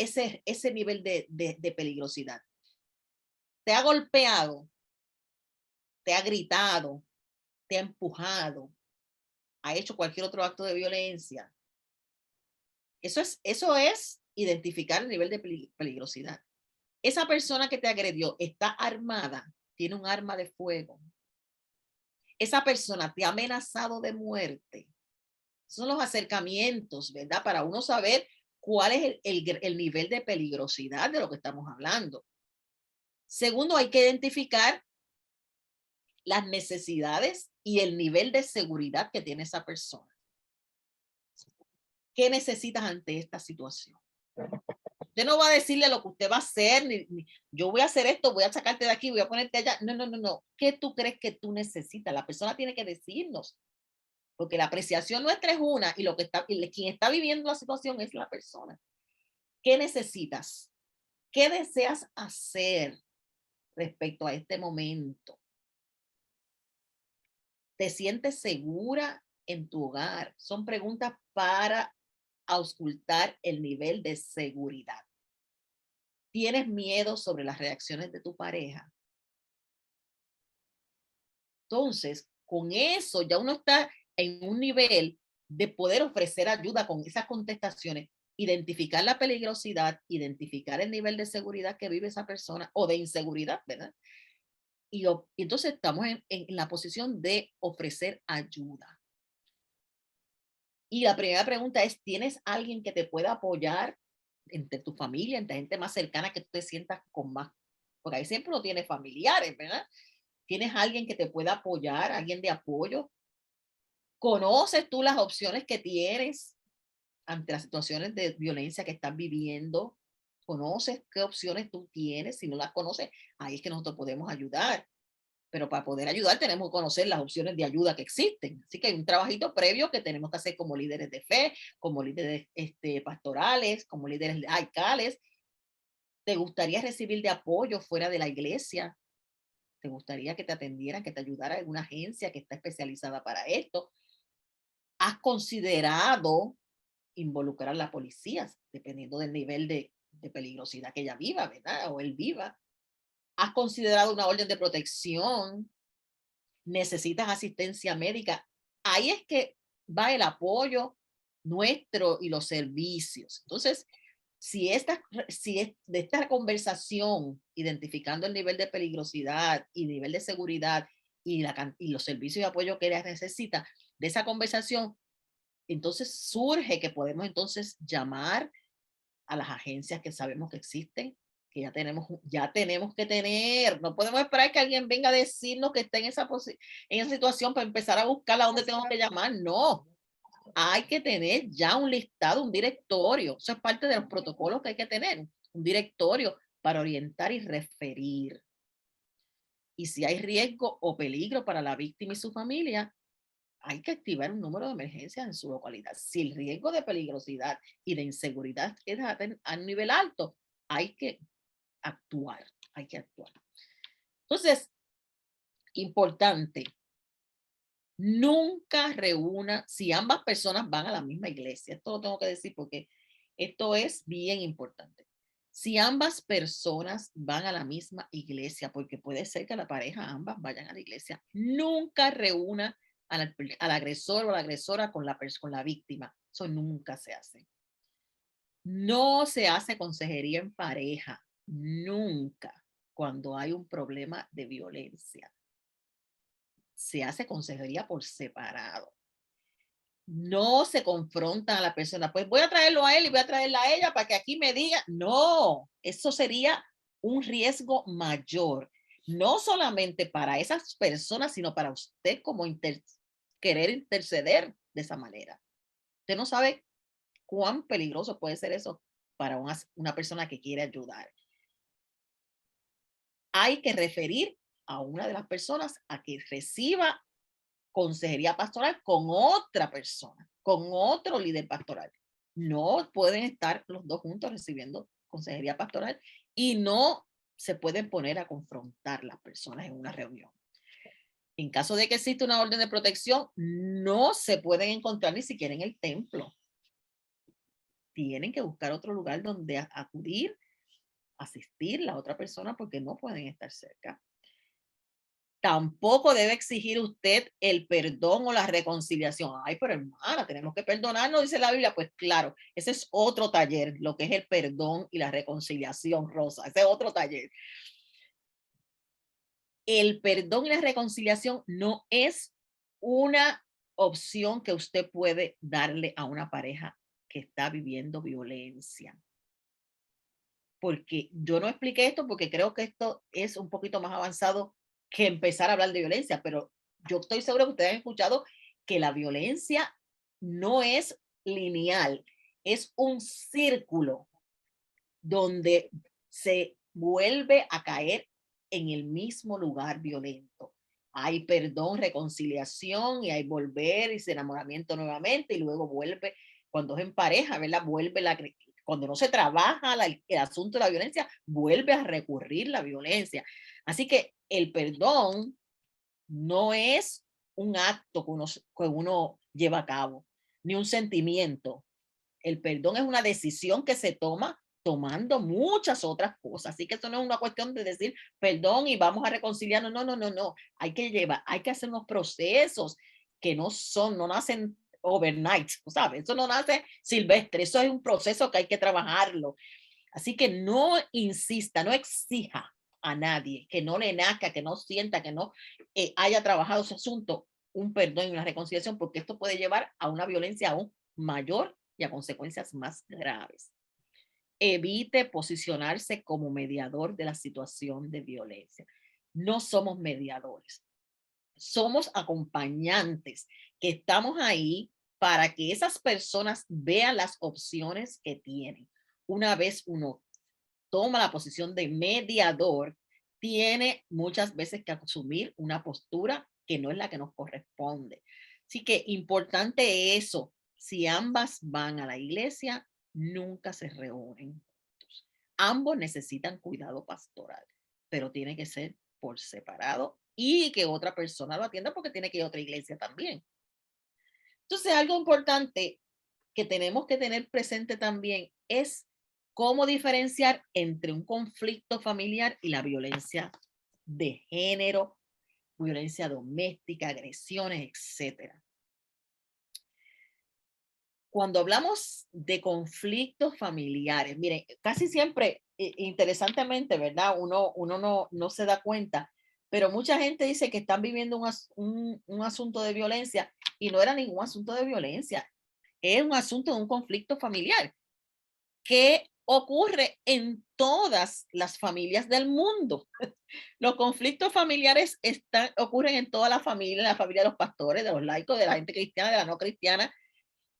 nivel de peligrosidad. ¿Te ha golpeado? ¿Te ha gritado? ¿Te ha empujado? ¿Ha hecho cualquier otro acto de violencia? Eso es identificar el nivel de peligrosidad. Esa persona que te agredió está armada, tiene un arma de fuego. Esa persona te ha amenazado de muerte. Son los acercamientos, ¿verdad? Para uno saber cuál es el nivel de peligrosidad de lo que estamos hablando. Segundo, hay que identificar las necesidades y el nivel de seguridad que tiene esa persona. ¿Qué necesitas ante esta situación? Usted no va a decirle lo que usted va a hacer, ni yo voy a hacer esto, voy a sacarte de aquí, voy a ponerte allá. No, no, no, no. ¿Qué tú crees que tú necesitas? La persona tiene que decirnos. Porque la apreciación nuestra es una y quien está viviendo la situación es la persona. ¿Qué necesitas? ¿Qué deseas hacer respecto a este momento? ¿Te sientes segura en tu hogar? Son preguntas para auscultar el nivel de seguridad. ¿Tienes miedo sobre las reacciones de tu pareja? Entonces, con eso ya uno está en un nivel de poder ofrecer ayuda con esas contestaciones, identificar la peligrosidad, identificar el nivel de seguridad que vive esa persona o de inseguridad, ¿verdad? Y entonces estamos en la posición de ofrecer ayuda. Y la primera pregunta es, ¿tienes alguien que te pueda apoyar entre tu familia, entre gente más cercana que tú te sientas con más? Porque ahí siempre uno tiene familiares, ¿verdad? ¿Tienes alguien que te pueda apoyar, alguien de apoyo? ¿Conoces tú las opciones que tienes ante las situaciones de violencia que estás viviendo? ¿Conoces qué opciones tú tienes? Si no las conoces, ahí es que nosotros podemos ayudar. Pero para poder ayudar tenemos que conocer las opciones de ayuda que existen. Así que hay un trabajito previo que tenemos que hacer como líderes de fe, como líderes pastorales, como líderes laicales. ¿Te gustaría recibir de apoyo fuera de la iglesia? ¿Te gustaría que te atendieran, que te ayudara alguna agencia que está especializada para esto? ¿Has considerado involucrar a la policía, dependiendo del nivel de peligrosidad que ella viva, ¿verdad? O él viva. ¿Has considerado una orden de protección? ¿Necesitas asistencia médica? Ahí es que va el apoyo nuestro y los servicios. Entonces, si es de esta conversación, identificando el nivel de peligrosidad y nivel de seguridad y los servicios de apoyo que ella necesita, de esa conversación, entonces surge que podemos entonces llamar a las agencias que sabemos que existen, que ya tenemos que tener. No podemos esperar que alguien venga a decirnos que está en esa situación para empezar a buscar a dónde tengo que llamar. No, hay que tener ya un listado, un directorio. Eso es parte de los protocolos que hay que tener, un directorio para orientar y referir. Y si hay riesgo o peligro para la víctima y su familia, hay que activar un número de emergencia en su localidad. Si el riesgo de peligrosidad y de inseguridad es a un nivel alto, hay que actuar, Entonces, importante, nunca reúna, si ambas personas van a la misma iglesia, esto lo tengo que decir porque esto es bien importante. Si ambas personas van a la misma iglesia, porque puede ser que la pareja ambas vayan a la iglesia, nunca reúna al agresor o la agresora con la víctima. Eso nunca se hace. No se hace consejería en pareja, nunca, cuando hay un problema de violencia. Se hace consejería por separado. No se confrontan a la persona, pues voy a traerlo a él y voy a traerla a ella para que aquí me diga. No, eso sería un riesgo mayor, no solamente para esas personas, sino para usted como querer interceder de esa manera. Usted no sabe cuán peligroso puede ser eso para una persona que quiere ayudar. Hay que referir a una de las personas a que reciba consejería pastoral con otra persona, con otro líder pastoral. No pueden estar los dos juntos recibiendo consejería pastoral y no se pueden poner a confrontar las personas en una reunión. En caso de que exista una orden de protección, no se pueden encontrar ni siquiera en el templo. Tienen que buscar otro lugar donde acudir, asistir la otra persona porque no pueden estar cerca. Tampoco debe exigir usted el perdón o la reconciliación. Ay, pero hermana, tenemos que perdonarnos, dice la Biblia. Pues claro, ese es otro taller, lo que es el perdón y la reconciliación, Rosa. Ese es otro taller. el perdón y la reconciliación no es una opción que usted puede darle a una pareja que está viviendo violencia. Porque yo no expliqué esto porque creo que esto es un poquito más avanzado que empezar a hablar de violencia, pero yo estoy seguro que ustedes han escuchado que la violencia no es lineal, es un círculo donde se vuelve a caer en el mismo lugar violento. Hay perdón, reconciliación y hay volver y enamoramiento nuevamente y luego vuelve, cuando es en pareja, ¿verdad? Vuelve cuando no se trabaja el asunto de la violencia, vuelve a recurrir la violencia. Así que el perdón no es un acto que uno lleva a cabo, ni un sentimiento. El perdón es una decisión que se toma tomando muchas otras cosas. Así que eso no es una cuestión de decir perdón y vamos a reconciliarnos. No. Hay que hacer unos procesos que no nacen overnight, ¿sabes? Eso no nace silvestre, eso es un proceso que hay que trabajarlo. Así que no insista, no exija a nadie que no le nazca, que no sienta, que no haya trabajado ese asunto, un perdón y una reconciliación, porque esto puede llevar a una violencia aún mayor y a consecuencias más graves. Evite posicionarse como mediador de la situación de violencia. No somos mediadores, somos acompañantes que estamos ahí para que esas personas vean las opciones que tienen. Una vez uno toma la posición de mediador, tiene muchas veces que asumir una postura que no es la que nos corresponde. Así que importante eso. Si ambas van a la iglesia, nunca se reúnen. Ambos necesitan cuidado pastoral, pero tiene que ser por separado y que otra persona lo atienda porque tiene que ir a otra iglesia también. Entonces, algo importante que tenemos que tener presente también es cómo diferenciar entre un conflicto familiar y la violencia de género, violencia doméstica, agresiones, etc. Cuando hablamos de conflictos familiares, miren, casi siempre, interesantemente, ¿verdad? Uno no se da cuenta, pero mucha gente dice que están viviendo un asunto de violencia y no era ningún asunto de violencia, es un asunto de un conflicto familiar que ocurre en todas las familias del mundo. Los conflictos familiares ocurren en toda la familia de los pastores, de los laicos, de la gente cristiana, de la no cristiana,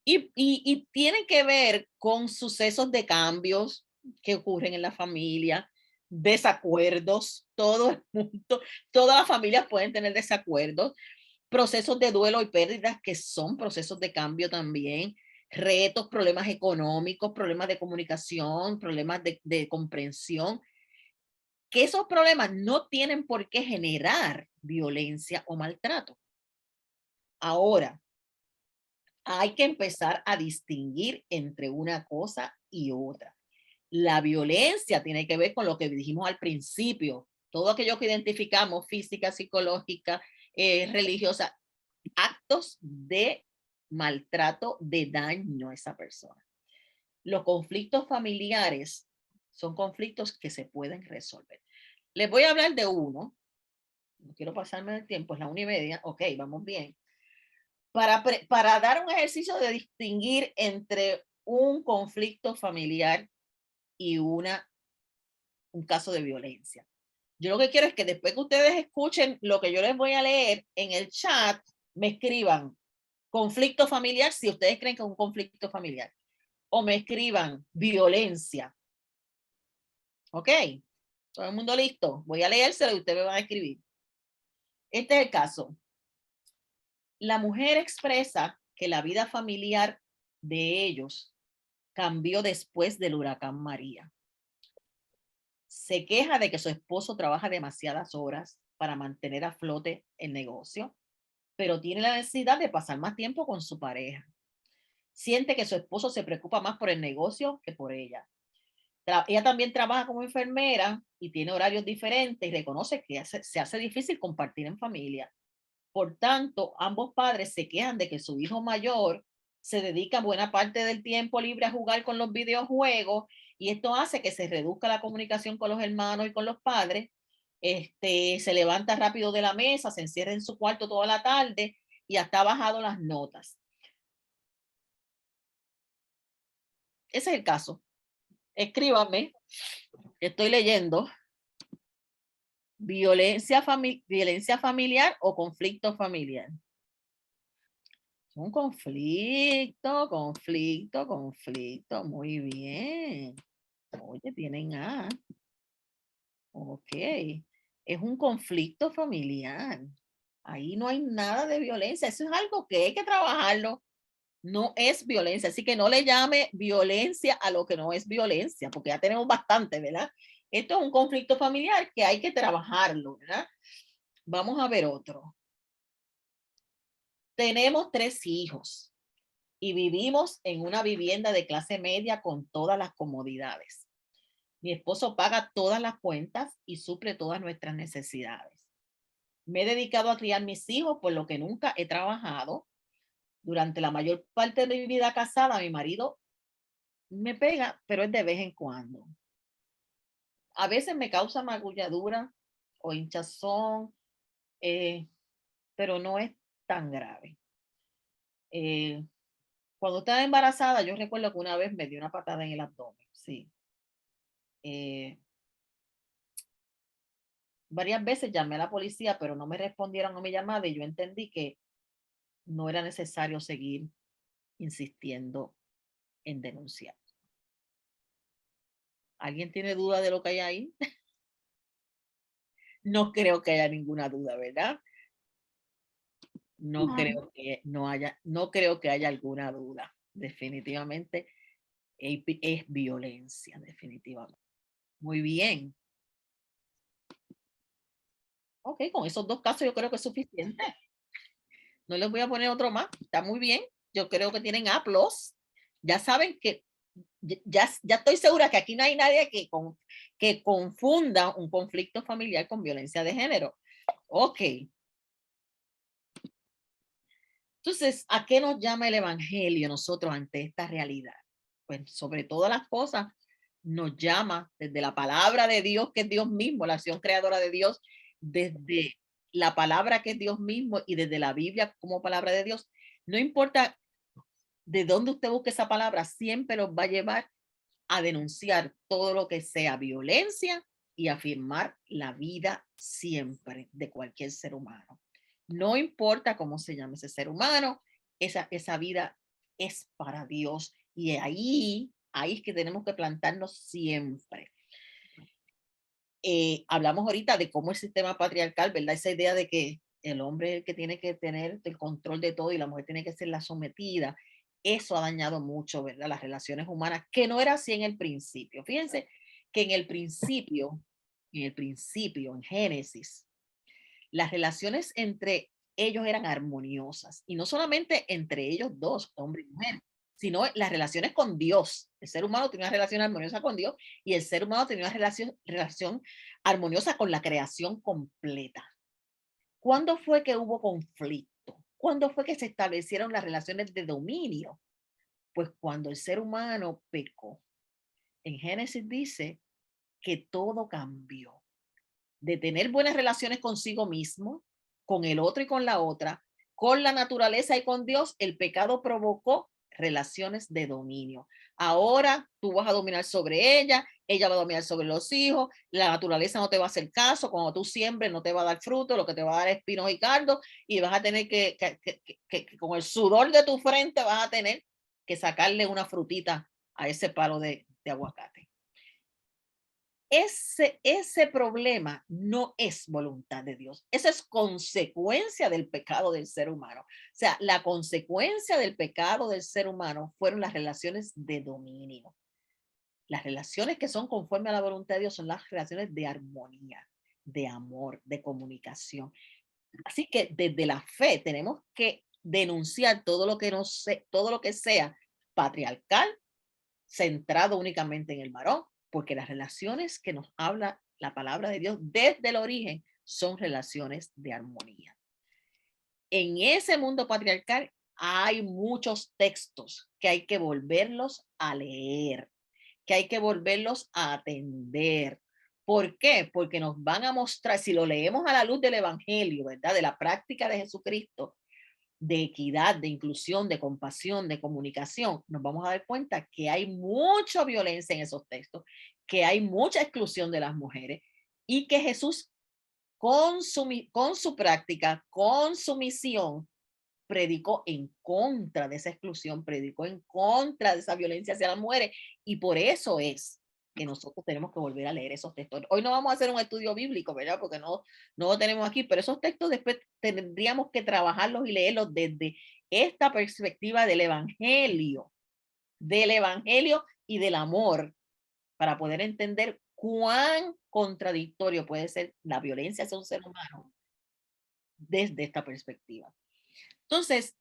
y tienen que ver con sucesos de cambios que ocurren en la familia, desacuerdos, todo el mundo, todas las familias pueden tener desacuerdos, procesos de duelo y pérdidas que son procesos de cambio también, retos, problemas económicos, problemas de comunicación, problemas de comprensión, que esos problemas no tienen por qué generar violencia o maltrato. Ahora, hay que empezar a distinguir entre una cosa y otra. La violencia tiene que ver con lo que dijimos al principio, todo aquello que identificamos, física, psicológica, religiosa, actos de maltrato, de daño a esa persona. Los conflictos familiares son conflictos que se pueden resolver. Les voy a hablar de uno, no quiero pasarme el tiempo, es la 1:30, ok, vamos bien. Para dar un ejercicio de distinguir entre un conflicto familiar y un caso de violencia. Yo lo que quiero es que después que ustedes escuchen lo que yo les voy a leer en el chat, me escriban conflicto familiar si ustedes creen que es un conflicto familiar, o me escriban violencia. ¿Ok? ¿Todo el mundo listo? Voy a leérselo y ustedes me van a escribir. Este es el caso. La mujer expresa que la vida familiar de ellos cambió después del huracán María. Se queja de que su esposo trabaja demasiadas horas para mantener a flote el negocio, pero tiene la necesidad de pasar más tiempo con su pareja. Siente que su esposo se preocupa más por el negocio que por ella. Ella también trabaja como enfermera y tiene horarios diferentes y reconoce que se hace difícil compartir en familia. Por tanto, ambos padres se quejan de que su hijo mayor se dedica buena parte del tiempo libre a jugar con los videojuegos y esto hace que se reduzca la comunicación con los hermanos y con los padres se levanta rápido de la mesa, se encierra en su cuarto toda la tarde y hasta ha bajado las notas. Ese es el caso. Escríbame, estoy leyendo. Violencia familiar o conflicto familiar. Un conflicto. Muy bien. Oye, tienen A. Ok. Es un conflicto familiar. Ahí no hay nada de violencia. Eso es algo que hay que trabajarlo. No es violencia. Así que no le llame violencia a lo que no es violencia, porque ya tenemos bastante, ¿verdad? Esto es un conflicto familiar que hay que trabajarlo, ¿verdad? Vamos a ver otro. Tenemos 3 hijos y vivimos en una vivienda de clase media con todas las comodidades. Mi esposo paga todas las cuentas y suple todas nuestras necesidades. Me he dedicado a criar mis hijos, por lo que nunca he trabajado. Durante la mayor parte de mi vida casada, mi marido me pega, pero es de vez en cuando. A veces me causa magulladura o hinchazón, pero no es tan grave. Cuando estaba embarazada, yo recuerdo que una vez me dio una patada en el abdomen, sí. Varias veces llamé a la policía, pero no me respondieron a mi llamada y yo entendí que no era necesario seguir insistiendo en denunciar. ¿Alguien tiene duda de lo que hay ahí? No creo que haya ninguna duda, ¿verdad? No creo que haya alguna duda. Definitivamente es violencia, definitivamente. Muy bien. Ok, con esos 2 casos yo creo que es suficiente. No les voy a poner otro más. Está muy bien. Yo creo que tienen A+. Ya saben que ya estoy segura que aquí no hay nadie que confunda un conflicto familiar con violencia de género. Ok. Entonces, ¿a qué nos llama el evangelio nosotros ante esta realidad? Pues sobre todas las cosas nos llama desde la palabra de Dios, que es Dios mismo, la acción creadora de Dios, desde la palabra que es Dios mismo y desde la Biblia como palabra de Dios. No importa de dónde usted busque esa palabra, siempre los va a llevar a denunciar todo lo que sea violencia y afirmar la vida siempre de cualquier ser humano. No importa cómo se llame ese ser humano, esa vida es para Dios y ahí es que tenemos que plantarnos siempre. Hablamos ahorita de cómo el sistema patriarcal, ¿verdad? Esa idea de que el hombre es el que tiene que tener el control de todo y la mujer tiene que ser la sometida. Eso ha dañado mucho, ¿verdad? Las relaciones humanas, que no era así en el principio. Fíjense que en principio, en Génesis, las relaciones entre ellos eran armoniosas y no solamente entre ellos dos, hombre y mujer, sino las relaciones con Dios. El ser humano tenía una relación armoniosa con Dios y el ser humano tenía una relación armoniosa con la creación completa. ¿Cuándo fue que hubo conflicto? ¿Cuándo fue que se establecieron las relaciones de dominio? Pues cuando el ser humano pecó. En Génesis dice que todo cambió. De tener buenas relaciones consigo mismo, con el otro y con la otra, con la naturaleza y con Dios, el pecado provocó relaciones de dominio. Ahora tú vas a dominar sobre ella va a dominar sobre los hijos, la naturaleza no te va a hacer caso, cuando tú siembres no te va a dar fruto, lo que te va a dar es espinos y cardos, y vas a tener que con el sudor de tu frente vas a tener que sacarle una frutita a ese palo de aguacate. Ese problema no es voluntad de Dios. Eso es consecuencia del pecado del ser humano. O sea, la consecuencia del pecado del ser humano fueron las relaciones de dominio. Las relaciones que son conforme a la voluntad de Dios son las relaciones de armonía, de amor, de comunicación. Así que desde la fe tenemos que denunciar todo lo que sea patriarcal, centrado únicamente en el varón, porque las relaciones que nos habla la palabra de Dios desde el origen son relaciones de armonía. En ese mundo patriarcal hay muchos textos que hay que volverlos a leer, que hay que volverlos a atender, ¿Por qué? Porque nos van a mostrar, si lo leemos a la luz del evangelio, ¿verdad? De la práctica de Jesucristo, de equidad, de inclusión, de compasión, de comunicación, nos vamos a dar cuenta que hay mucha violencia en esos textos, que hay mucha exclusión de las mujeres y que Jesús con su práctica, con su misión, predicó en contra de esa exclusión, predicó en contra de esa violencia hacia las mujeres y por eso es que nosotros tenemos que volver a leer esos textos. Hoy no vamos a hacer un estudio bíblico, ¿verdad? Porque no lo tenemos aquí, pero esos textos después tendríamos que trabajarlos y leerlos desde esta perspectiva del evangelio y del amor para poder entender cuán contradictorio puede ser la violencia hacia un ser humano desde esta perspectiva. Entonces,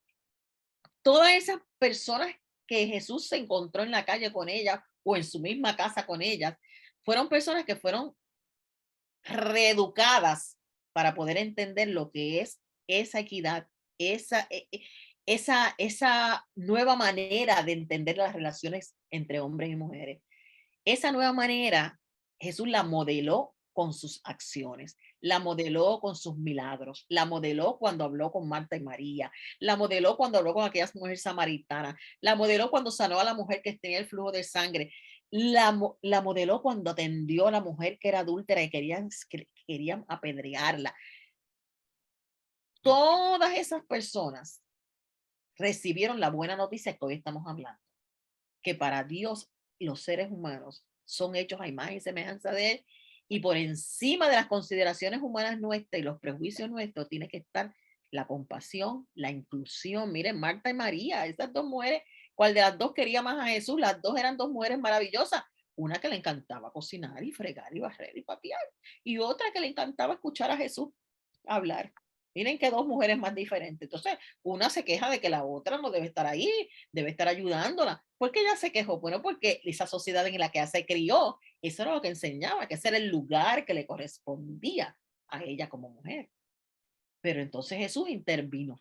todas esas personas que Jesús se encontró en la calle con ellas o en su misma casa con ellas, fueron personas que fueron reeducadas para poder entender lo que es esa equidad, esa nueva manera de entender las relaciones entre hombres y mujeres. Esa nueva manera, Jesús la modeló con sus acciones, la modeló con sus milagros, la modeló cuando habló con Marta y María, la modeló cuando habló con aquellas mujeres samaritanas, la modeló cuando sanó a la mujer que tenía el flujo de sangre, la modeló cuando atendió a la mujer que era adúltera y querían apedrearla. Todas esas personas recibieron la buena noticia que hoy estamos hablando, que para Dios los seres humanos son hechos a imagen y semejanza de él, y por encima de las consideraciones humanas nuestras y los prejuicios nuestros tiene que estar la compasión, la inclusión. Miren, Marta y María, esas dos mujeres, ¿cuál de las dos quería más a Jesús? Las dos eran dos mujeres maravillosas. Una que le encantaba cocinar y fregar y barrer y papear, y otra que le encantaba escuchar a Jesús hablar. Miren que dos mujeres más diferentes. Entonces, una se queja de que la otra no debe estar ahí, debe estar ayudándola. ¿Por qué ella se quejó? Bueno, porque esa sociedad en la que ella se crió, eso era lo que enseñaba, que ese era el lugar que le correspondía a ella como mujer. Pero entonces Jesús intervino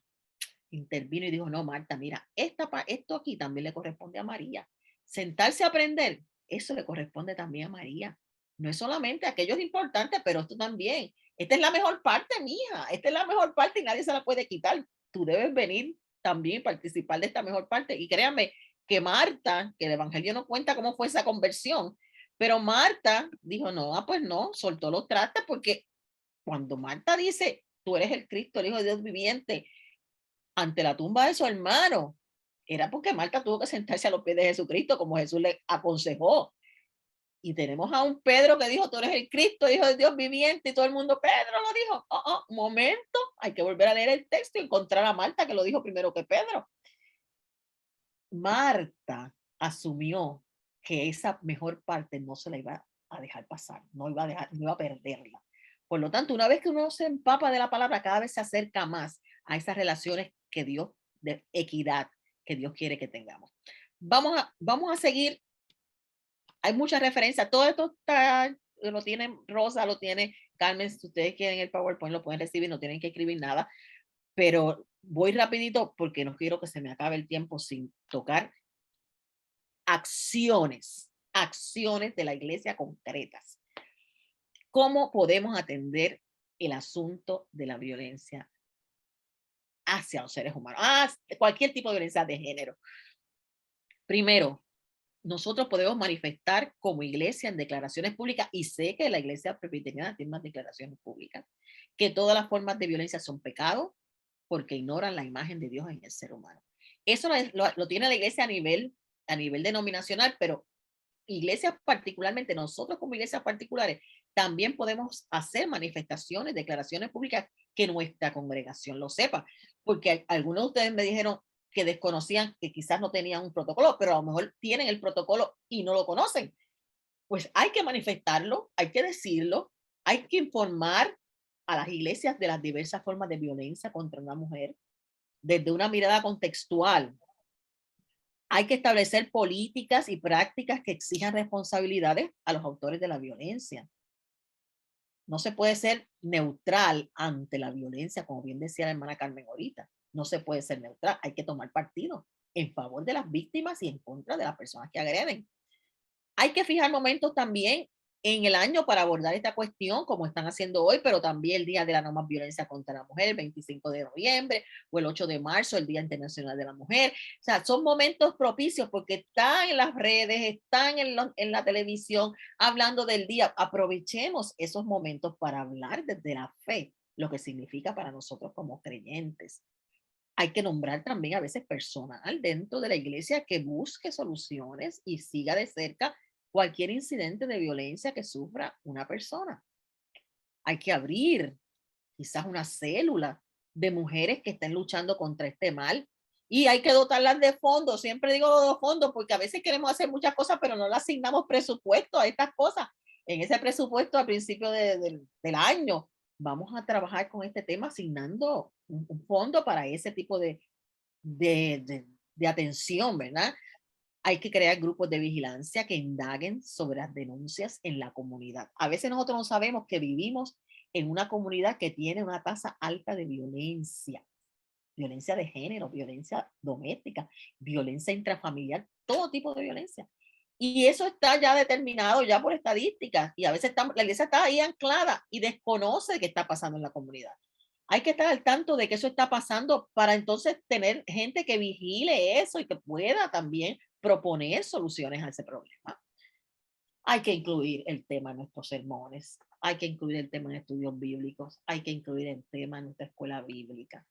y dijo, no, Marta, mira, esto aquí también le corresponde a María. Sentarse a aprender, eso le corresponde también a María. No es solamente aquello es importante, pero esto también. Esta es la mejor parte, mija. Esta es la mejor parte y nadie se la puede quitar. Tú debes venir también y participar de esta mejor parte. Y créanme que Marta, que el evangelio no cuenta cómo fue esa conversión, pero Marta dijo, no, pues no, soltó los trastes, porque cuando Marta dice, tú eres el Cristo, el Hijo de Dios viviente, ante la tumba de su hermano, era porque Marta tuvo que sentarse a los pies de Jesucristo, como Jesús le aconsejó. Y tenemos a un Pedro que dijo, tú eres el Cristo, Hijo de Dios viviente, y todo el mundo, Pedro lo dijo. Un momento, hay que volver a leer el texto y encontrar a Marta, que lo dijo primero que Pedro. Marta asumió que esa mejor parte no se la iba a dejar pasar, no iba a perderla. Por lo tanto, una vez que uno se empapa de la palabra, cada vez se acerca más a esas relaciones que Dios, de equidad, que Dios quiere que tengamos. Vamos a seguir. Hay muchas referencias. Todo esto lo tiene Rosa, lo tiene Carmen. Si ustedes quieren el PowerPoint, lo pueden recibir, no tienen que escribir nada. Pero voy rapidito porque no quiero que se me acabe el tiempo sin tocar acciones de la iglesia concretas. ¿Cómo podemos atender el asunto de la violencia hacia los seres humanos? Cualquier tipo de violencia de género. Primero, nosotros podemos manifestar como iglesia en declaraciones públicas, y sé que la iglesia presbiteriana tiene unas declaraciones públicas, que todas las formas de violencia son pecado porque ignoran la imagen de Dios en el ser humano. Eso lo tiene la iglesia a nivel denominacional, pero iglesias particularmente, nosotros como iglesias particulares, también podemos hacer manifestaciones, declaraciones públicas que nuestra congregación lo sepa, porque algunos de ustedes me dijeron que desconocían, que quizás no tenían un protocolo, pero a lo mejor tienen el protocolo y no lo conocen. Pues hay que manifestarlo, hay que decirlo, hay que informar a las iglesias de las diversas formas de violencia contra una mujer desde una mirada contextual. Hay que establecer políticas y prácticas que exijan responsabilidades a los autores de la violencia. No se puede ser neutral ante la violencia, como bien decía la hermana Carmen ahorita. No se puede ser neutral, hay que tomar partido en favor de las víctimas y en contra de las personas que agreden. Hay que fijar momentos también en el año para abordar esta cuestión, como están haciendo hoy, pero también el Día de la No Más Violencia contra la Mujer, el 25 de noviembre, o el 8 de marzo, el Día Internacional de la Mujer. O sea, son momentos propicios porque están en las redes, están en la televisión hablando del día. Aprovechemos esos momentos para hablar desde la fe, lo que significa para nosotros como creyentes. Hay que nombrar también a veces personal dentro de la iglesia que busque soluciones y siga de cerca cualquier incidente de violencia que sufra una persona. Hay que abrir quizás una célula de mujeres que estén luchando contra este mal y hay que dotarlas de fondos. Siempre digo de fondos porque a veces queremos hacer muchas cosas, pero no le asignamos presupuesto a estas cosas. En ese presupuesto al principio del año vamos a trabajar con este tema asignando un fondo para ese tipo de atención, ¿verdad? Hay que crear grupos de vigilancia que indaguen sobre las denuncias en la comunidad. A veces nosotros no sabemos que vivimos en una comunidad que tiene una tasa alta de violencia, violencia de género, violencia doméstica, violencia intrafamiliar, todo tipo de violencia. Y eso está ya determinado ya por estadísticas y a veces la iglesia está ahí anclada y desconoce qué está pasando en la comunidad. Hay que estar al tanto de que eso está pasando para entonces tener gente que vigile eso y que pueda también proponer soluciones a ese problema. Hay que incluir el tema en nuestros sermones, hay que incluir el tema en estudios bíblicos, hay que incluir el tema en nuestra escuela bíblica.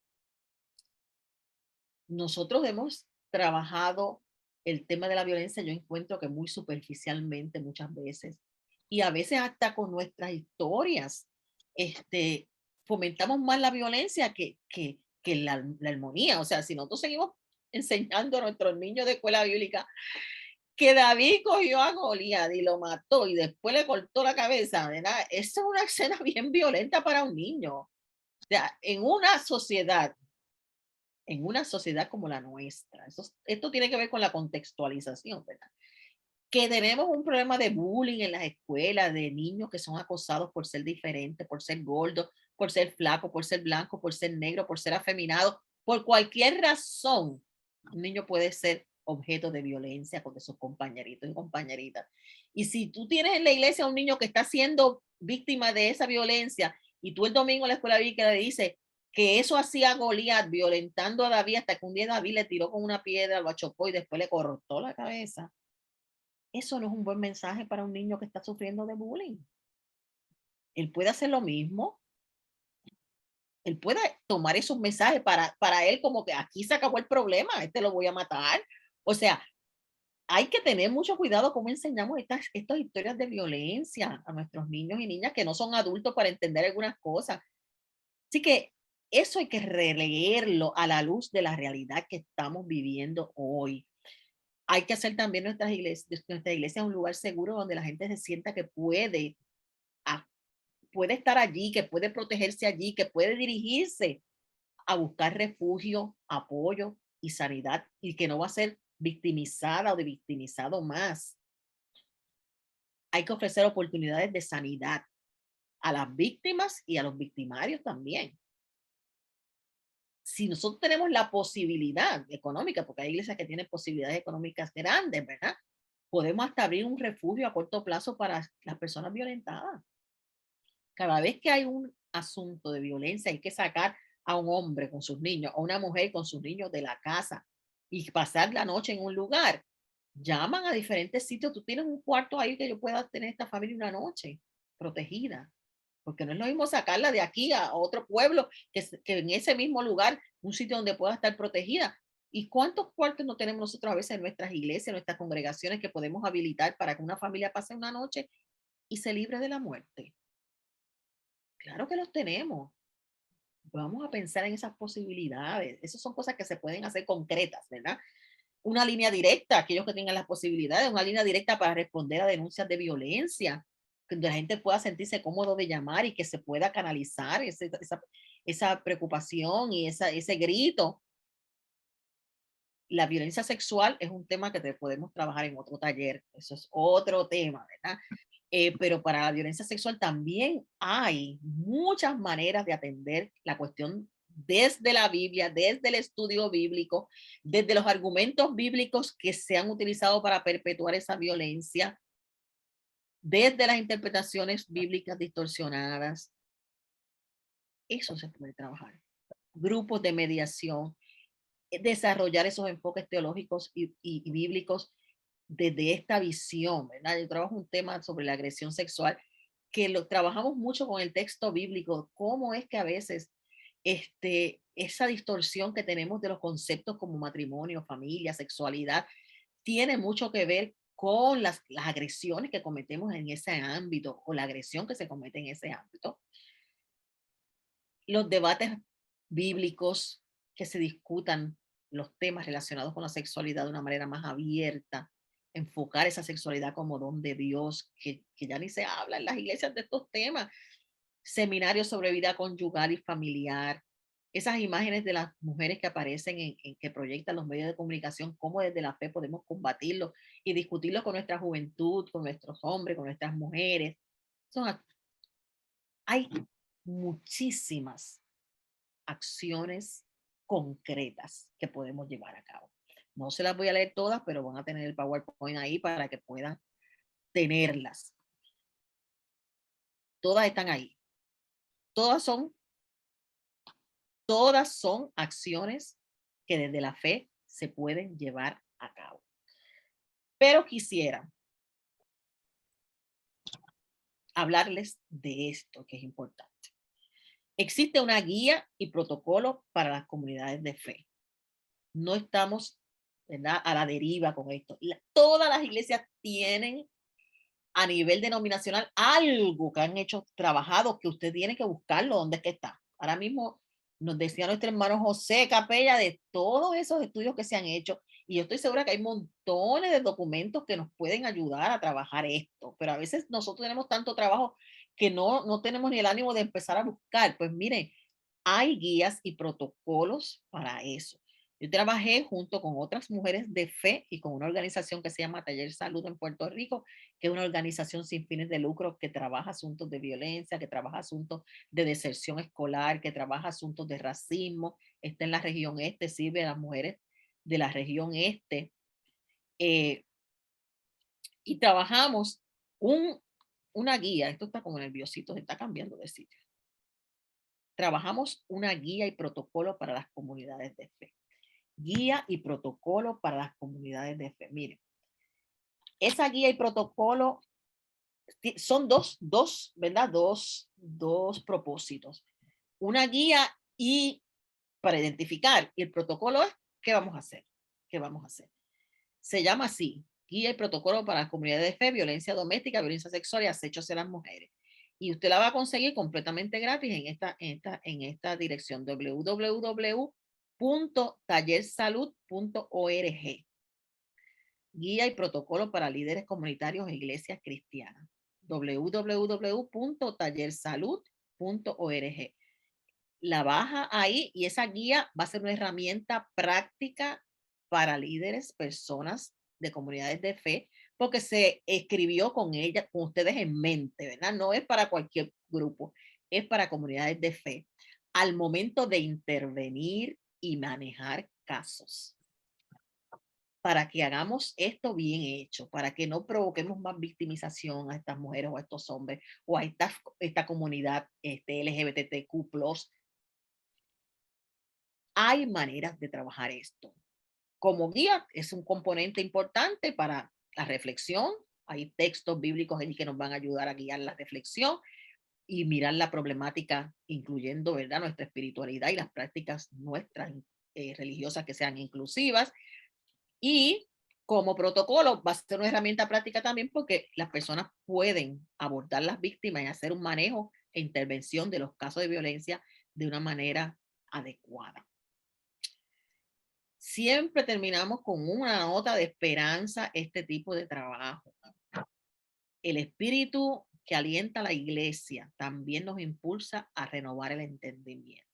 Nosotros hemos trabajado el tema de la violencia, yo encuentro que muy superficialmente muchas veces, y a veces hasta con nuestras historias, fomentamos más la violencia que la armonía. O sea, si nosotros seguimos enseñando a nuestros niños de escuela bíblica que David cogió a Goliat y lo mató y después le cortó la cabeza, ¿verdad? Esa es una escena bien violenta para un niño. O sea, en una sociedad como la nuestra, esto tiene que ver con la contextualización, ¿verdad? Que tenemos un problema de bullying en las escuelas, de niños que son acosados por ser diferentes, por ser gordos, por ser flacos, por ser blancos, por ser negros, por ser afeminados, por cualquier razón. Un niño puede ser objeto de violencia con sus compañeritos y compañeritas. Y si tú tienes en la iglesia a un niño que está siendo víctima de esa violencia y tú el domingo en la escuela bíblica le dices que eso hacía Goliat violentando a David hasta que un día David le tiró con una piedra, lo achocó y después le cortó la cabeza. Eso no es un buen mensaje para un niño que está sufriendo de bullying. Él puede hacer lo mismo. Él puede tomar esos mensajes para él como que aquí se acabó el problema, lo voy a matar. O sea, hay que tener mucho cuidado cómo enseñamos estas historias de violencia a nuestros niños y niñas que no son adultos para entender algunas cosas. Así que eso hay que releerlo a la luz de la realidad que estamos viviendo hoy. Hay que hacer también nuestra iglesia un lugar seguro donde la gente se sienta que puede estar allí, que puede protegerse allí, que puede dirigirse a buscar refugio, apoyo y sanidad y que no va a ser victimizada o de victimizado más. Hay que ofrecer oportunidades de sanidad a las víctimas y a los victimarios también. Si nosotros tenemos la posibilidad económica, porque hay iglesias que tienen posibilidades económicas grandes, ¿verdad? Podemos hasta abrir un refugio a corto plazo para las personas violentadas. Cada vez que hay un asunto de violencia, hay que sacar a un hombre con sus niños, a una mujer con sus niños de la casa y pasar la noche en un lugar. Llaman a diferentes sitios. Tú tienes un cuarto ahí que yo pueda tener esta familia una noche protegida. Porque no es lo mismo sacarla de aquí a otro pueblo que en ese mismo lugar, un sitio donde pueda estar protegida. ¿Y cuántos cuartos no tenemos nosotros a veces en nuestras iglesias, en nuestras congregaciones que podemos habilitar para que una familia pase una noche y se libre de la muerte? Claro que los tenemos. Vamos a pensar en esas posibilidades. Esas son cosas que se pueden hacer concretas, ¿verdad? Una línea directa, aquellos que tengan las posibilidades, una línea directa para responder a denuncias de violencia, donde la gente pueda sentirse cómodo de llamar y que se pueda canalizar esa preocupación y ese grito. La violencia sexual es un tema que podemos trabajar en otro taller, eso es otro tema, ¿verdad? Pero para la violencia sexual también hay muchas maneras de atender la cuestión desde la Biblia, desde el estudio bíblico, desde los argumentos bíblicos que se han utilizado para perpetuar esa violencia. desde las interpretaciones bíblicas distorsionadas. Eso se puede trabajar. Grupos de mediación, desarrollar esos enfoques teológicos y bíblicos desde esta visión, ¿verdad? Yo trabajo un tema sobre la agresión sexual que lo trabajamos mucho con el texto bíblico, cómo es que a veces esa distorsión que tenemos de los conceptos como matrimonio, familia, sexualidad, tiene mucho que ver con las agresiones que cometemos en ese ámbito o la agresión que se comete en ese ámbito. Los debates bíblicos, que se discutan los temas relacionados con la sexualidad de una manera más abierta, enfocar esa sexualidad como don de Dios, que ya ni se habla en las iglesias de estos temas. Seminarios sobre vida conyugal y familiar, esas imágenes de las mujeres que aparecen que proyectan los medios de comunicación, cómo desde la fe podemos combatirlo y discutirlo con nuestra juventud, con nuestros hombres, con nuestras mujeres. Hay muchísimas acciones concretas que podemos llevar a cabo. No se las voy a leer todas, pero van a tener el PowerPoint ahí para que puedan tenerlas. Todas están ahí. Todas son acciones que desde la fe se pueden llevar a cabo. Pero quisiera hablarles de esto que es importante. Existe una guía y protocolo para las comunidades de fe. No estamos, ¿verdad?, a la deriva con esto. Todas las iglesias tienen a nivel denominacional algo que han hecho, trabajado, que usted tiene que buscarlo donde es que está. Ahora mismo nos decía nuestro hermano José Capella de todos esos estudios que se han hecho, y yo estoy segura que hay montones de documentos que nos pueden ayudar a trabajar esto, pero a veces nosotros tenemos tanto trabajo que no tenemos ni el ánimo de empezar a buscar. Pues miren, hay guías y protocolos para eso. Yo trabajé junto con otras mujeres de fe y con una organización que se llama Taller Salud en Puerto Rico, que es una organización sin fines de lucro que trabaja asuntos de violencia, que trabaja asuntos de deserción escolar, que trabaja asuntos de racismo. Está en la región este, sirve a las mujeres de la región este. Y trabajamos una guía. Esto está como nerviosito, se está cambiando de sitio. Trabajamos una guía y protocolo para las comunidades de fe. Guía y protocolo para las comunidades de fe. Miren, esa guía y protocolo son ¿verdad? Dos propósitos. Una guía y para identificar, y el protocolo es ¿qué vamos a hacer? ¿Qué vamos a hacer? Se llama así, guía y protocolo para las comunidades de fe, violencia doméstica, violencia sexual y acechos de las mujeres. Y usted la va a conseguir completamente gratis en esta dirección, www.tallersalud.org. Guía y protocolo para líderes comunitarios e iglesias cristianas. www.tallersalud.org. La baja ahí y esa guía va a ser una herramienta práctica para líderes, personas de comunidades de fe, porque se escribió con ustedes en mente, ¿verdad? No es para cualquier grupo, es para comunidades de fe, al momento de intervenir y manejar casos. Para que hagamos esto bien hecho, para que no provoquemos más victimización a estas mujeres o a estos hombres o a esta comunidad LGBTQ+. Hay maneras de trabajar esto. Como guía es un componente importante para la reflexión. Hay textos bíblicos ahí que nos van a ayudar a guiar la reflexión y mirar la problemática, incluyendo, ¿verdad?, nuestra espiritualidad y las prácticas nuestras religiosas que sean inclusivas. Y como protocolo va a ser una herramienta práctica también porque las personas pueden abordar las víctimas y hacer un manejo e intervención de los casos de violencia de una manera adecuada. Siempre terminamos con una nota de esperanza este tipo de trabajo. El espíritu que alienta a la iglesia también nos impulsa a renovar el entendimiento.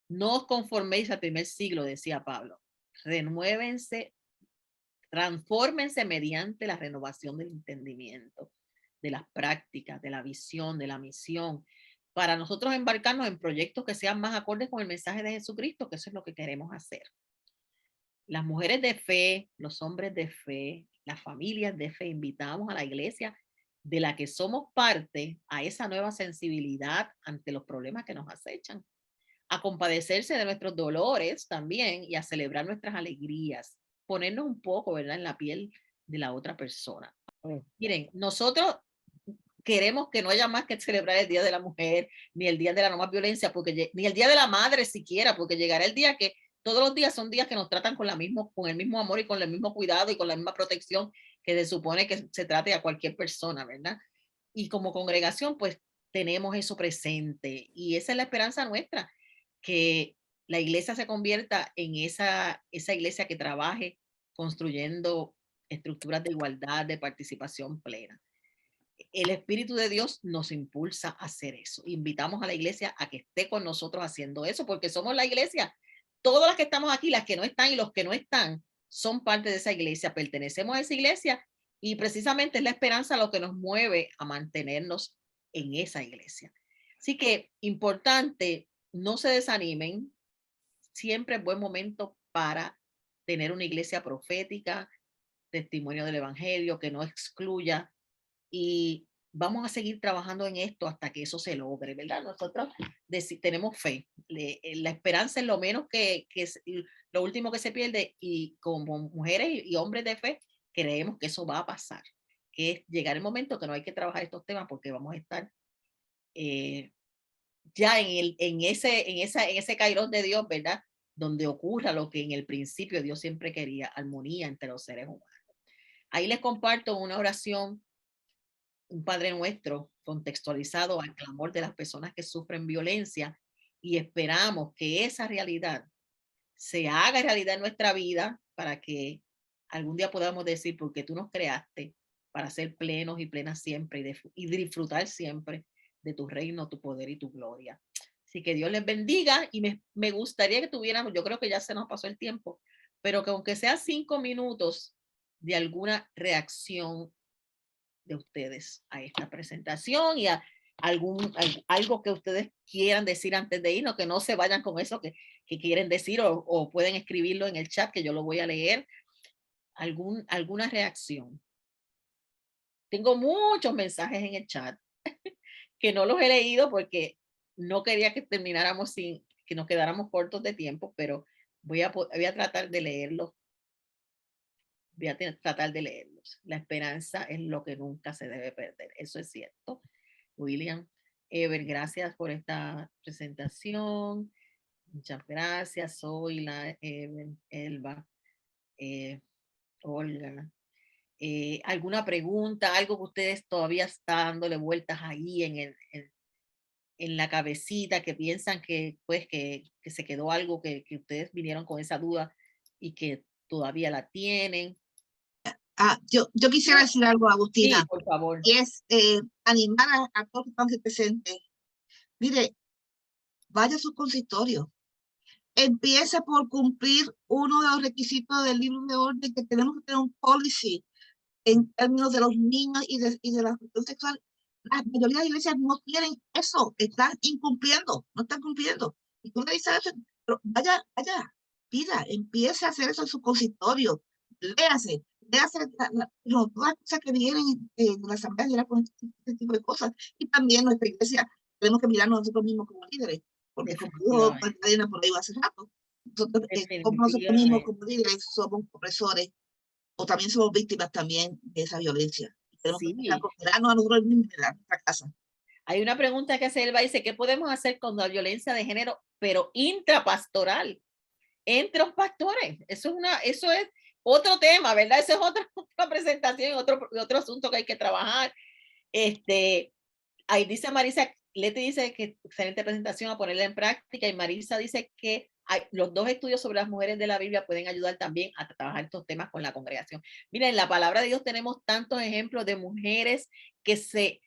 No os conforméis al primer siglo, decía Pablo. Renuévense, transfórmense mediante la renovación del entendimiento, de las prácticas, de la visión, de la misión, para nosotros embarcarnos en proyectos que sean más acordes con el mensaje de Jesucristo, que eso es lo que queremos hacer. Las mujeres de fe, los hombres de fe, las familias de fe, invitamos a la iglesia de la que somos parte a esa nueva sensibilidad ante los problemas que nos acechan, a compadecerse de nuestros dolores también y a celebrar nuestras alegrías, ponernos un poco, ¿verdad?, en la piel de la otra persona. Miren, nosotros queremos que no haya más que celebrar el Día de la Mujer, ni el Día de la No Más Violencia, ni el Día de la Madre siquiera, porque llegará el día que todos los días son días que nos tratan con el mismo amor y con el mismo cuidado y con la misma protección que se supone que se trate a cualquier persona, ¿verdad? Y como congregación, pues tenemos eso presente y esa es la esperanza nuestra, que la iglesia se convierta en esa iglesia que trabaje construyendo estructuras de igualdad, de participación plena. El Espíritu de Dios nos impulsa a hacer eso. Invitamos a la iglesia a que esté con nosotros haciendo eso, porque somos la iglesia. Todas las que estamos aquí, las que no están y los que no están, son parte de esa iglesia, pertenecemos a esa iglesia y precisamente es la esperanza lo que nos mueve a mantenernos en esa iglesia. Así que importante, no se desanimen, siempre es buen momento para tener una iglesia profética, testimonio del evangelio, que no excluya, y vamos a seguir trabajando en esto hasta que eso se logre, ¿verdad? Nosotros tenemos fe, la esperanza es lo menos que es lo último que se pierde y como mujeres y hombres de fe creemos que eso va a pasar, que es llegar el momento que no hay que trabajar estos temas porque vamos a estar ya en ese kairos de Dios, ¿verdad? Donde ocurra lo que en el principio Dios siempre quería, armonía entre los seres humanos. Ahí les comparto una oración, un Padre Nuestro contextualizado al clamor de las personas que sufren violencia y esperamos que esa realidad se haga realidad en nuestra vida para que algún día podamos decir, porque tú nos creaste para ser plenos y plenas siempre y disfrutar siempre de tu reino, tu poder y tu gloria. Así que Dios les bendiga y me gustaría que tuviéramos, yo creo que ya se nos pasó el tiempo, pero que aunque sea 5 minutos de alguna reacción de ustedes a esta presentación y a algo que ustedes quieran decir antes de irnos, que no se vayan con eso que quieren decir o pueden escribirlo en el chat que yo lo voy a leer. Alguna reacción. Tengo muchos mensajes en el chat que no los he leído porque no quería que termináramos que nos quedáramos cortos de tiempo, pero voy a tratar de leerlos. Voy a tratar de leerlos. La esperanza es lo que nunca se debe perder. Eso es cierto. William, Ever, gracias por esta presentación. Muchas gracias. Zoila, Ever, Elba, Olga. ¿Alguna pregunta? Algo que ustedes todavía están dándole vueltas ahí en la cabecita, que piensan que se quedó algo que ustedes vinieron con esa duda y que todavía la tienen. Yo quisiera decir algo, Agustina. Sí, por favor. Y es animar a todos los que están presentes. Mire, vaya a su consistorio. Empiece por cumplir uno de los requisitos del libro de orden, que tenemos que tener un policy en términos de los niños y de la cuestión sexual. La mayoría de iglesias no tienen eso, están incumpliendo, no están cumpliendo. Y tú le dices eso, pero vaya, pida, empiece a hacer eso en su consistorio, léase todas las cosas que vienen de la Asamblea General con este tipo de cosas. Y también nuestra iglesia tenemos que mirarnos nosotros mismos como líderes, porque como dijo Magdalena por ahí hace rato, nosotros, como nosotros mismos como líderes somos opresores o también somos víctimas también de esa violencia. Tenemos que considerarnos a nosotros mismos en nuestra casa. Hay una pregunta que hace Elba, dice, ¿qué podemos hacer con la violencia de género, pero intrapastoral? Entre los pastores. Eso es otro tema, ¿verdad? Eso es otra presentación, otro asunto que hay que trabajar. Ahí dice Marisa, Leti dice que excelente presentación, a ponerla en práctica, y Marisa dice que los 2 estudios sobre las mujeres de la Biblia pueden ayudar también a trabajar estos temas con la congregación. Miren, en la palabra de Dios tenemos tantos ejemplos de mujeres que se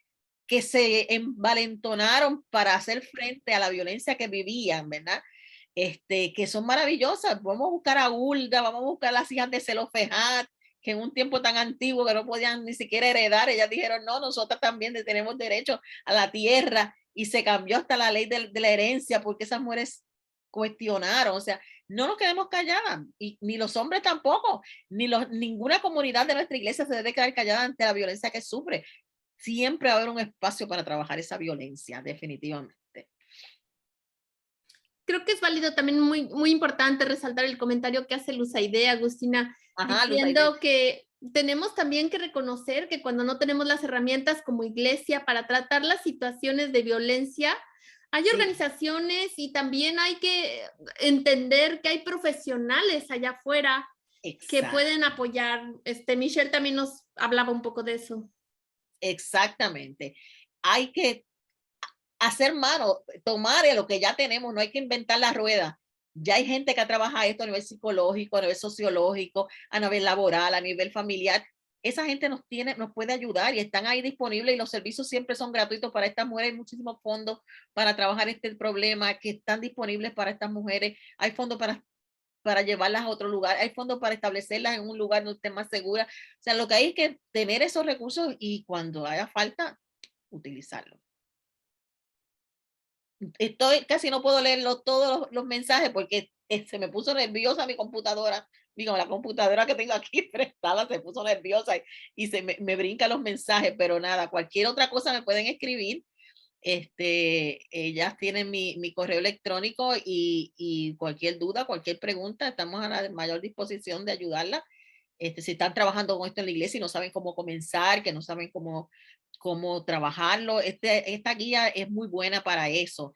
envalentonaron para hacer frente a la violencia que vivían, ¿verdad? Que son maravillosas. Vamos a buscar a Hulda, vamos a buscar a las hijas de Zelofejat, que en un tiempo tan antiguo que no podían ni siquiera heredar, ellas dijeron, no, nosotras también tenemos derecho a la tierra, y se cambió hasta la ley de la herencia porque esas mujeres cuestionaron. O sea, no nos quedemos calladas, y ni los hombres tampoco, ninguna comunidad de nuestra iglesia se debe quedar callada ante la violencia que sufre. Siempre va a haber un espacio para trabajar esa violencia, definitivamente. Creo que es válido también, muy importante resaltar el comentario que hace Luzaide, Agustina, diciendo que tenemos también que reconocer que cuando no tenemos las herramientas como iglesia para tratar las situaciones de violencia, hay organizaciones y también hay que entender que hay profesionales allá afuera que pueden apoyar. Michelle también nos hablaba un poco de eso. Exactamente. Hay que hacer mano, tomar de lo que ya tenemos, no hay que inventar la rueda. Ya hay gente que trabaja esto a nivel psicológico, a nivel sociológico, a nivel laboral, a nivel familiar. Esa gente nos puede ayudar y están ahí disponibles, y los servicios siempre son gratuitos para estas mujeres. Hay muchísimos fondos para trabajar este problema que están disponibles para estas mujeres. Hay fondos para llevarlas a otro lugar, hay fondos para establecerlas en un lugar donde estén más seguras. O sea, lo que hay es que tener esos recursos y cuando haga falta, utilizarlos. Casi no puedo leer todos los mensajes porque se me puso nerviosa mi computadora. Digo, la computadora que tengo aquí prestada se puso nerviosa y me brinca los mensajes, pero nada, cualquier otra cosa me pueden escribir. Ellas tienen mi correo electrónico y cualquier duda, cualquier pregunta, estamos a la mayor disposición de ayudarla. Si están trabajando con esto en la iglesia y no saben cómo comenzar, que no saben cómo trabajarlo, esta guía es muy buena para eso.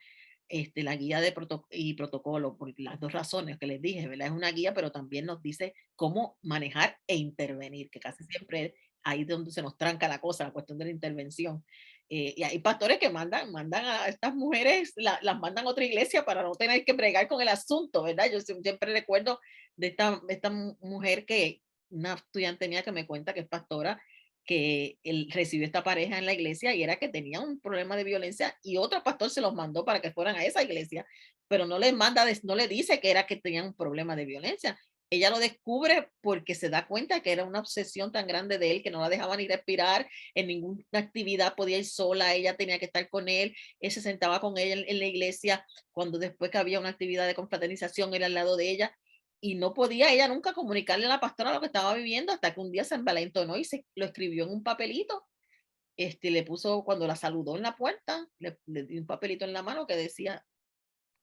La guía de protocolo, por las dos razones que les dije, ¿verdad? Es una guía, pero también nos dice cómo manejar e intervenir, que casi siempre ahí es donde se nos tranca la cosa, la cuestión de la intervención. Y hay pastores que mandan a estas mujeres, las mandan a otra iglesia para no tener que bregar con el asunto, ¿verdad? Yo siempre recuerdo de esta mujer que una estudiante mía que me cuenta que es pastora, que él recibió esta pareja en la iglesia y era que tenía un problema de violencia y otro pastor se los mandó para que fueran a esa iglesia, pero no le dice que era que tenían un problema de violencia. Ella lo descubre porque se da cuenta que era una obsesión tan grande de él que no la dejaba ni respirar, en ninguna actividad podía ir sola, ella tenía que estar con él se sentaba con ella en la iglesia, cuando después que había una actividad de confraternización era al lado de ella, y no podía ella nunca comunicarle a la pastora lo que estaba viviendo, hasta que un día se envalentonó y lo escribió en un papelito. Le puso, cuando la saludó en la puerta, le dio un papelito en la mano que decía: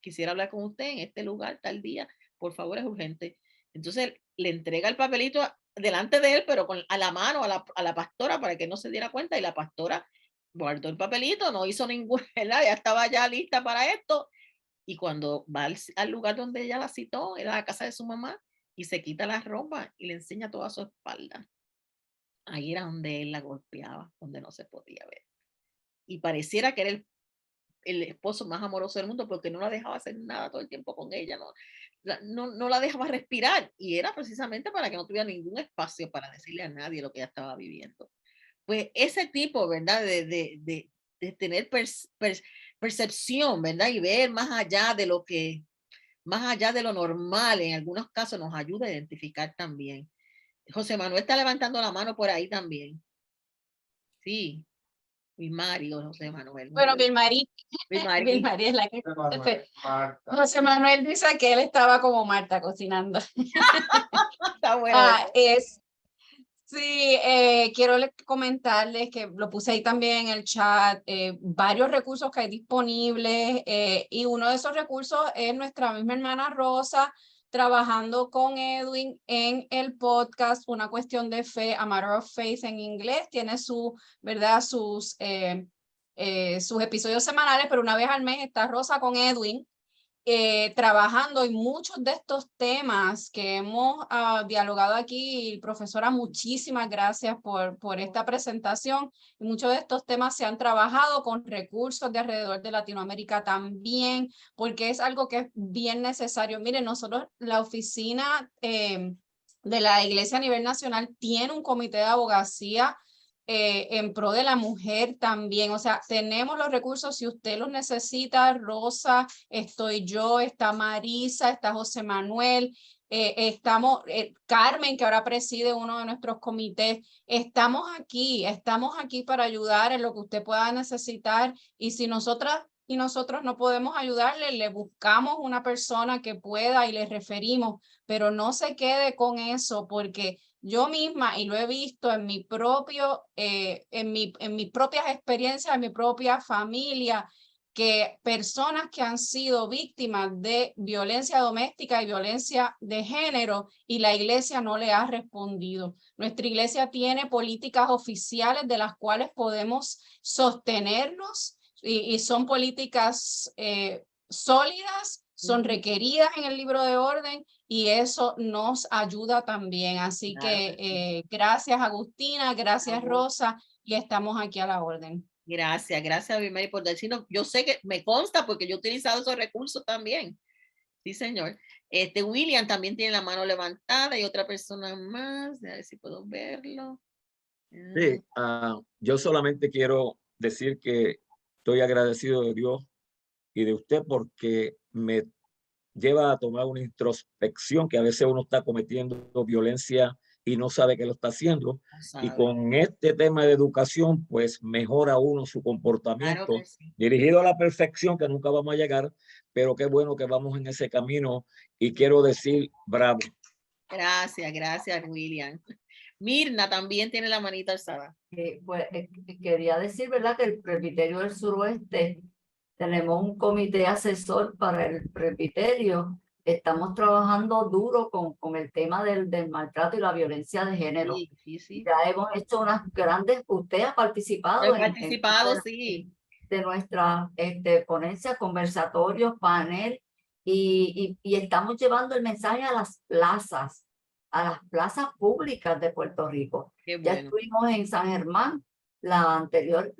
quisiera hablar con usted en este lugar, tal día, por favor, es urgente. Entonces le entrega el papelito delante de él, pero a la mano a la pastora para que no se diera cuenta, y la pastora guardó el papelito, no hizo ninguna, ¿verdad? Ya estaba ya lista para esto. Y cuando va al lugar donde ella la citó, era la casa de su mamá, y se quita la ropa y le enseña toda su espalda. Ahí era donde él la golpeaba, donde no se podía ver. Y pareciera que era el esposo más amoroso del mundo, porque no la dejaba hacer nada todo el tiempo con ella, no la dejaba respirar, y era precisamente para que no tuviera ningún espacio para decirle a nadie lo que ella estaba viviendo. Pues ese tipo, ¿verdad? De tener percepción, ¿verdad? Y ver más allá de lo normal, en algunos casos nos ayuda a identificar también. José Manuel está levantando la mano por ahí también. Sí. Vilmari o José Manuel. Bueno, Vilmari es la que... José Manuel dice que él estaba como Marta cocinando. Está bueno. Sí, quiero comentarles que lo puse ahí también en el chat, varios recursos que hay disponibles, y uno de esos recursos es nuestra misma hermana Rosa, trabajando con Edwin en el podcast Una Cuestión de Fe, A Matter of Faith en inglés. Tiene ¿verdad? Sus episodios semanales, pero una vez al mes está Rosa con Edwin trabajando en muchos de estos temas que hemos dialogado aquí. Profesora, muchísimas gracias por esta presentación. Y muchos de estos temas se han trabajado con recursos de alrededor de Latinoamérica también, porque es algo que es bien necesario. Miren, nosotros, la oficina de la Iglesia a nivel nacional tiene un comité de abogacía en pro de la mujer también. O sea, tenemos los recursos si usted los necesita. Rosa, estoy yo, está Marisa, está José Manuel, estamos Carmen, que ahora preside uno de nuestros comités. Estamos aquí para ayudar en lo que usted pueda necesitar, y si nosotras y nosotros no podemos ayudarle, le buscamos una persona que pueda y le referimos, pero no se quede con eso, porque yo misma, y lo he visto en mi propio, en mis propias experiencias, en mi propia familia, que personas que han sido víctimas de violencia doméstica y violencia de género y la iglesia no le ha respondido. Nuestra iglesia tiene políticas oficiales de las cuales podemos sostenernos y son políticas sólidas, son requeridas en el libro de orden y eso nos ayuda también. Así que gracias Agustina, gracias Rosa y estamos aquí a la orden. Gracias, gracias Abimael por decirnos. Yo sé que me consta porque yo he utilizado esos recursos también. Sí, señor. William también tiene la mano levantada y otra persona más. A ver si puedo verlo. Sí, yo solamente quiero decir que estoy agradecido de Dios y de usted porque me lleva a tomar una introspección que a veces uno está cometiendo violencia y no sabe que lo está haciendo. Y con este tema de educación, pues mejora uno su comportamiento, claro sí, dirigido a la perfección, que nunca vamos a llegar, pero qué bueno que vamos en ese camino y quiero decir bravo. Gracias, gracias William. Mirna también tiene la manita alzada. Pues quería decir, ¿verdad?, que el Presbiterio del Suroeste tenemos un comité asesor para el presbiterio. Estamos trabajando duro con el tema del maltrato y la violencia de género. Sí. Ya hemos hecho unas grandes, usted ha participado sí, de nuestra ponencia, conversatorios, panel, y estamos llevando el mensaje a las plazas públicas de Puerto Rico. Bueno. Ya estuvimos en San Germán, la anterior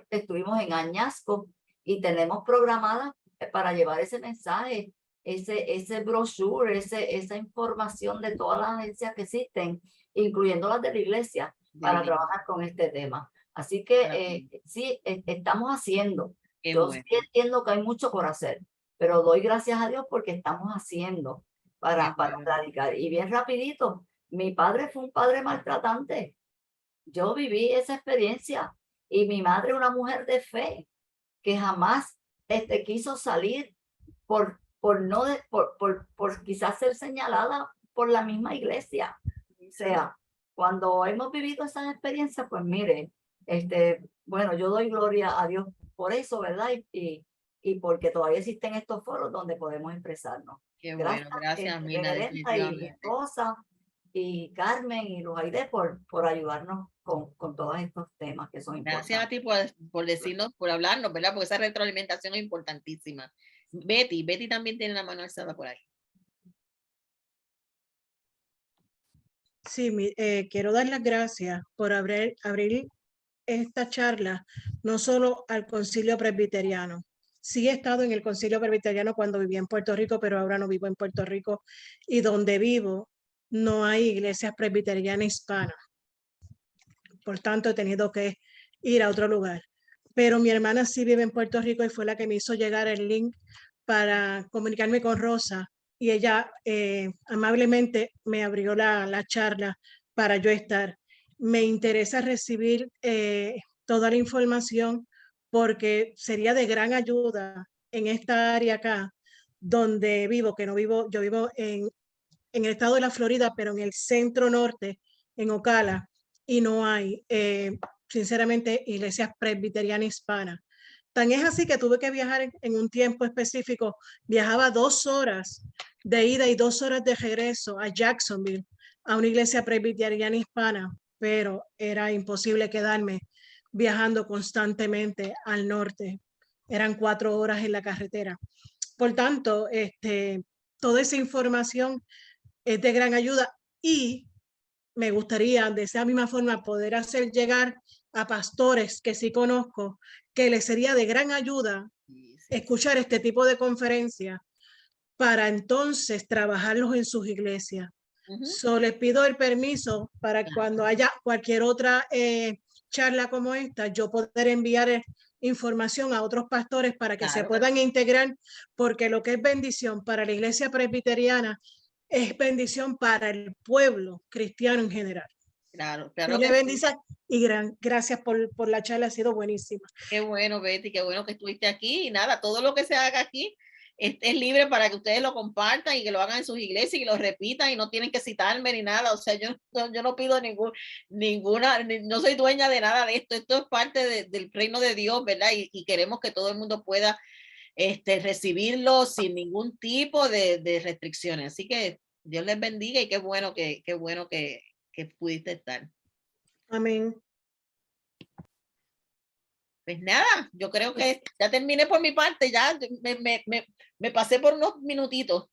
estuvimos en Añasco y tenemos programadas para llevar ese mensaje, ese brochure, esa información de todas las agencias que existen, incluyendo las de la iglesia, para trabajar con este tema. Así que sí, estamos haciendo. Yo sí entiendo que hay mucho por hacer, pero doy gracias a Dios porque estamos haciendo para erradicar. Y bien rapidito, mi padre fue un padre maltratante. Yo viví esa experiencia y mi madre una mujer de fe que jamás quiso salir por quizás ser señalada por la misma iglesia. O sea, cuando hemos vivido esas experiencias, pues mire, bueno, yo doy gloria a Dios por eso, ¿verdad? Y porque todavía existen estos foros donde podemos expresarnos. Qué bueno, gracias Mina, y Rosa y Carmen y Luz Aide por ayudarnos con todos estos temas que son importantes. Gracias a ti por decirnos, por hablarnos, ¿verdad? Porque esa retroalimentación es importantísima. Betty también tiene la mano alzada por ahí. Sí, quiero dar las gracias por abrir esta charla, no solo al Concilio Presbiteriano. Sí he estado en el Concilio Presbiteriano cuando vivía en Puerto Rico, pero ahora no vivo en Puerto Rico y donde vivo no hay iglesias presbiterianas hispanas. Por tanto, he tenido que ir a otro lugar. Pero mi hermana sí vive en Puerto Rico y fue la que me hizo llegar el link para comunicarme con Rosa. Y ella amablemente me abrió la charla para yo estar. Me interesa recibir toda la información porque sería de gran ayuda en esta área acá, donde vivo, yo vivo en el estado de la Florida, pero en el centro norte, en Ocala, y no hay, sinceramente, iglesias presbiterianas hispanas. Tan es así que tuve que viajar en un tiempo específico, viajaba 2 horas de ida y 2 horas de regreso a Jacksonville, a una iglesia presbiteriana hispana, pero era imposible quedarme viajando constantemente al norte. Eran 4 horas en la carretera. Por tanto, toda esa información es de gran ayuda y me gustaría de esa misma forma poder hacer llegar a pastores que sí conozco, que les sería de gran ayuda escuchar este tipo de conferencias para entonces trabajarlos en sus iglesias. Les pido el permiso para cuando haya cualquier otra charla como esta, yo poder enviar información a otros pastores para que se puedan integrar, porque lo que es bendición para la iglesia presbiteriana es bendición para el pueblo cristiano en general. Claro, Dios claro le que sí. bendiga y gracias por la charla, ha sido buenísima. Qué bueno, Betty, qué bueno que estuviste aquí. Y nada, todo lo que se haga aquí es libre para que ustedes lo compartan y que lo hagan en sus iglesias y que lo repitan y no tienen que citarme ni nada. O sea, yo no pido no soy dueña de nada de esto. Esto es parte del reino de Dios, ¿verdad? Y queremos que todo el mundo pueda recibirlo sin ningún tipo de restricciones. Así que Dios les bendiga y qué bueno que pudiste estar. Amén. Pues nada, yo creo que ya terminé por mi parte, ya me pasé por unos minutitos.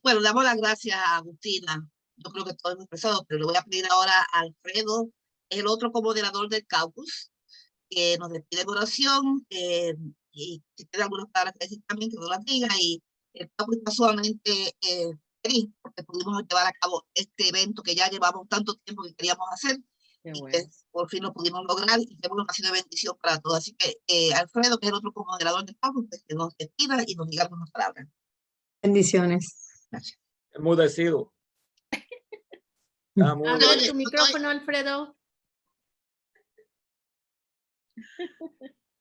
Bueno, le damos las gracias a Agustina. Yo creo que todo hemos expresado, pero le voy a pedir ahora a Alfredo, el otro comoderador del caucus, que nos despide por oración, y si tiene algunas palabras que decir también, que nos las diga, y el caucus está sumamente feliz porque pudimos llevar a cabo este evento que ya llevamos tanto tiempo que queríamos hacer, y que por fin lo pudimos lograr, y que bueno, ha sido bendición para todos. Así que Alfredo, que es el otro comoderador del caucus, pues, que nos despida y nos diga algunas palabras. Bendiciones. Gracias. Enmudecido. Abre tu micrófono, Alfredo.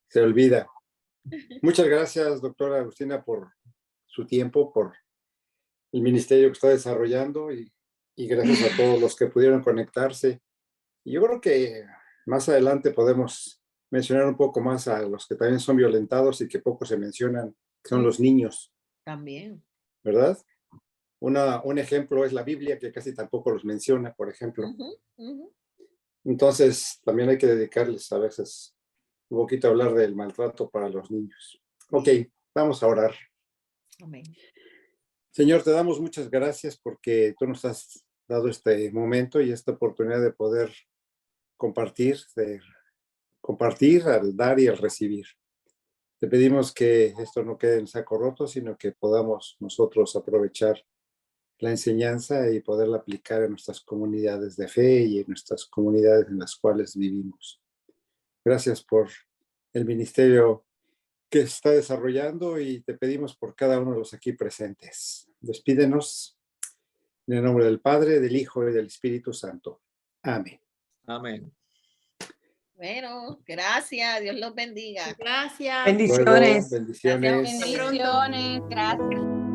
Se olvida. Muchas gracias, doctora Agustina, por su tiempo, por el ministerio que está desarrollando y gracias a todos los que pudieron conectarse. Y yo creo que más adelante podemos mencionar un poco más a los que también son violentados y que poco se mencionan, que son los niños. También. ¿Verdad? Un ejemplo es la Biblia, que casi tampoco los menciona, por ejemplo. Entonces, también hay que dedicarles a veces un poquito a hablar del maltrato para los niños. Ok, vamos a orar. Amén. Señor, te damos muchas gracias porque tú nos has dado este momento y esta oportunidad de poder compartir al dar y al recibir. Te pedimos que esto no quede en saco roto, sino que podamos nosotros aprovechar la enseñanza y poderla aplicar en nuestras comunidades de fe y en nuestras comunidades en las cuales vivimos. Gracias por el ministerio que se está desarrollando y te pedimos por cada uno de los aquí presentes. Despídenos en el nombre del Padre, del Hijo y del Espíritu Santo. Amén. Amén. Bueno, gracias. Dios los bendiga. Gracias. Bendiciones. Bendiciones. Bendiciones, gracias.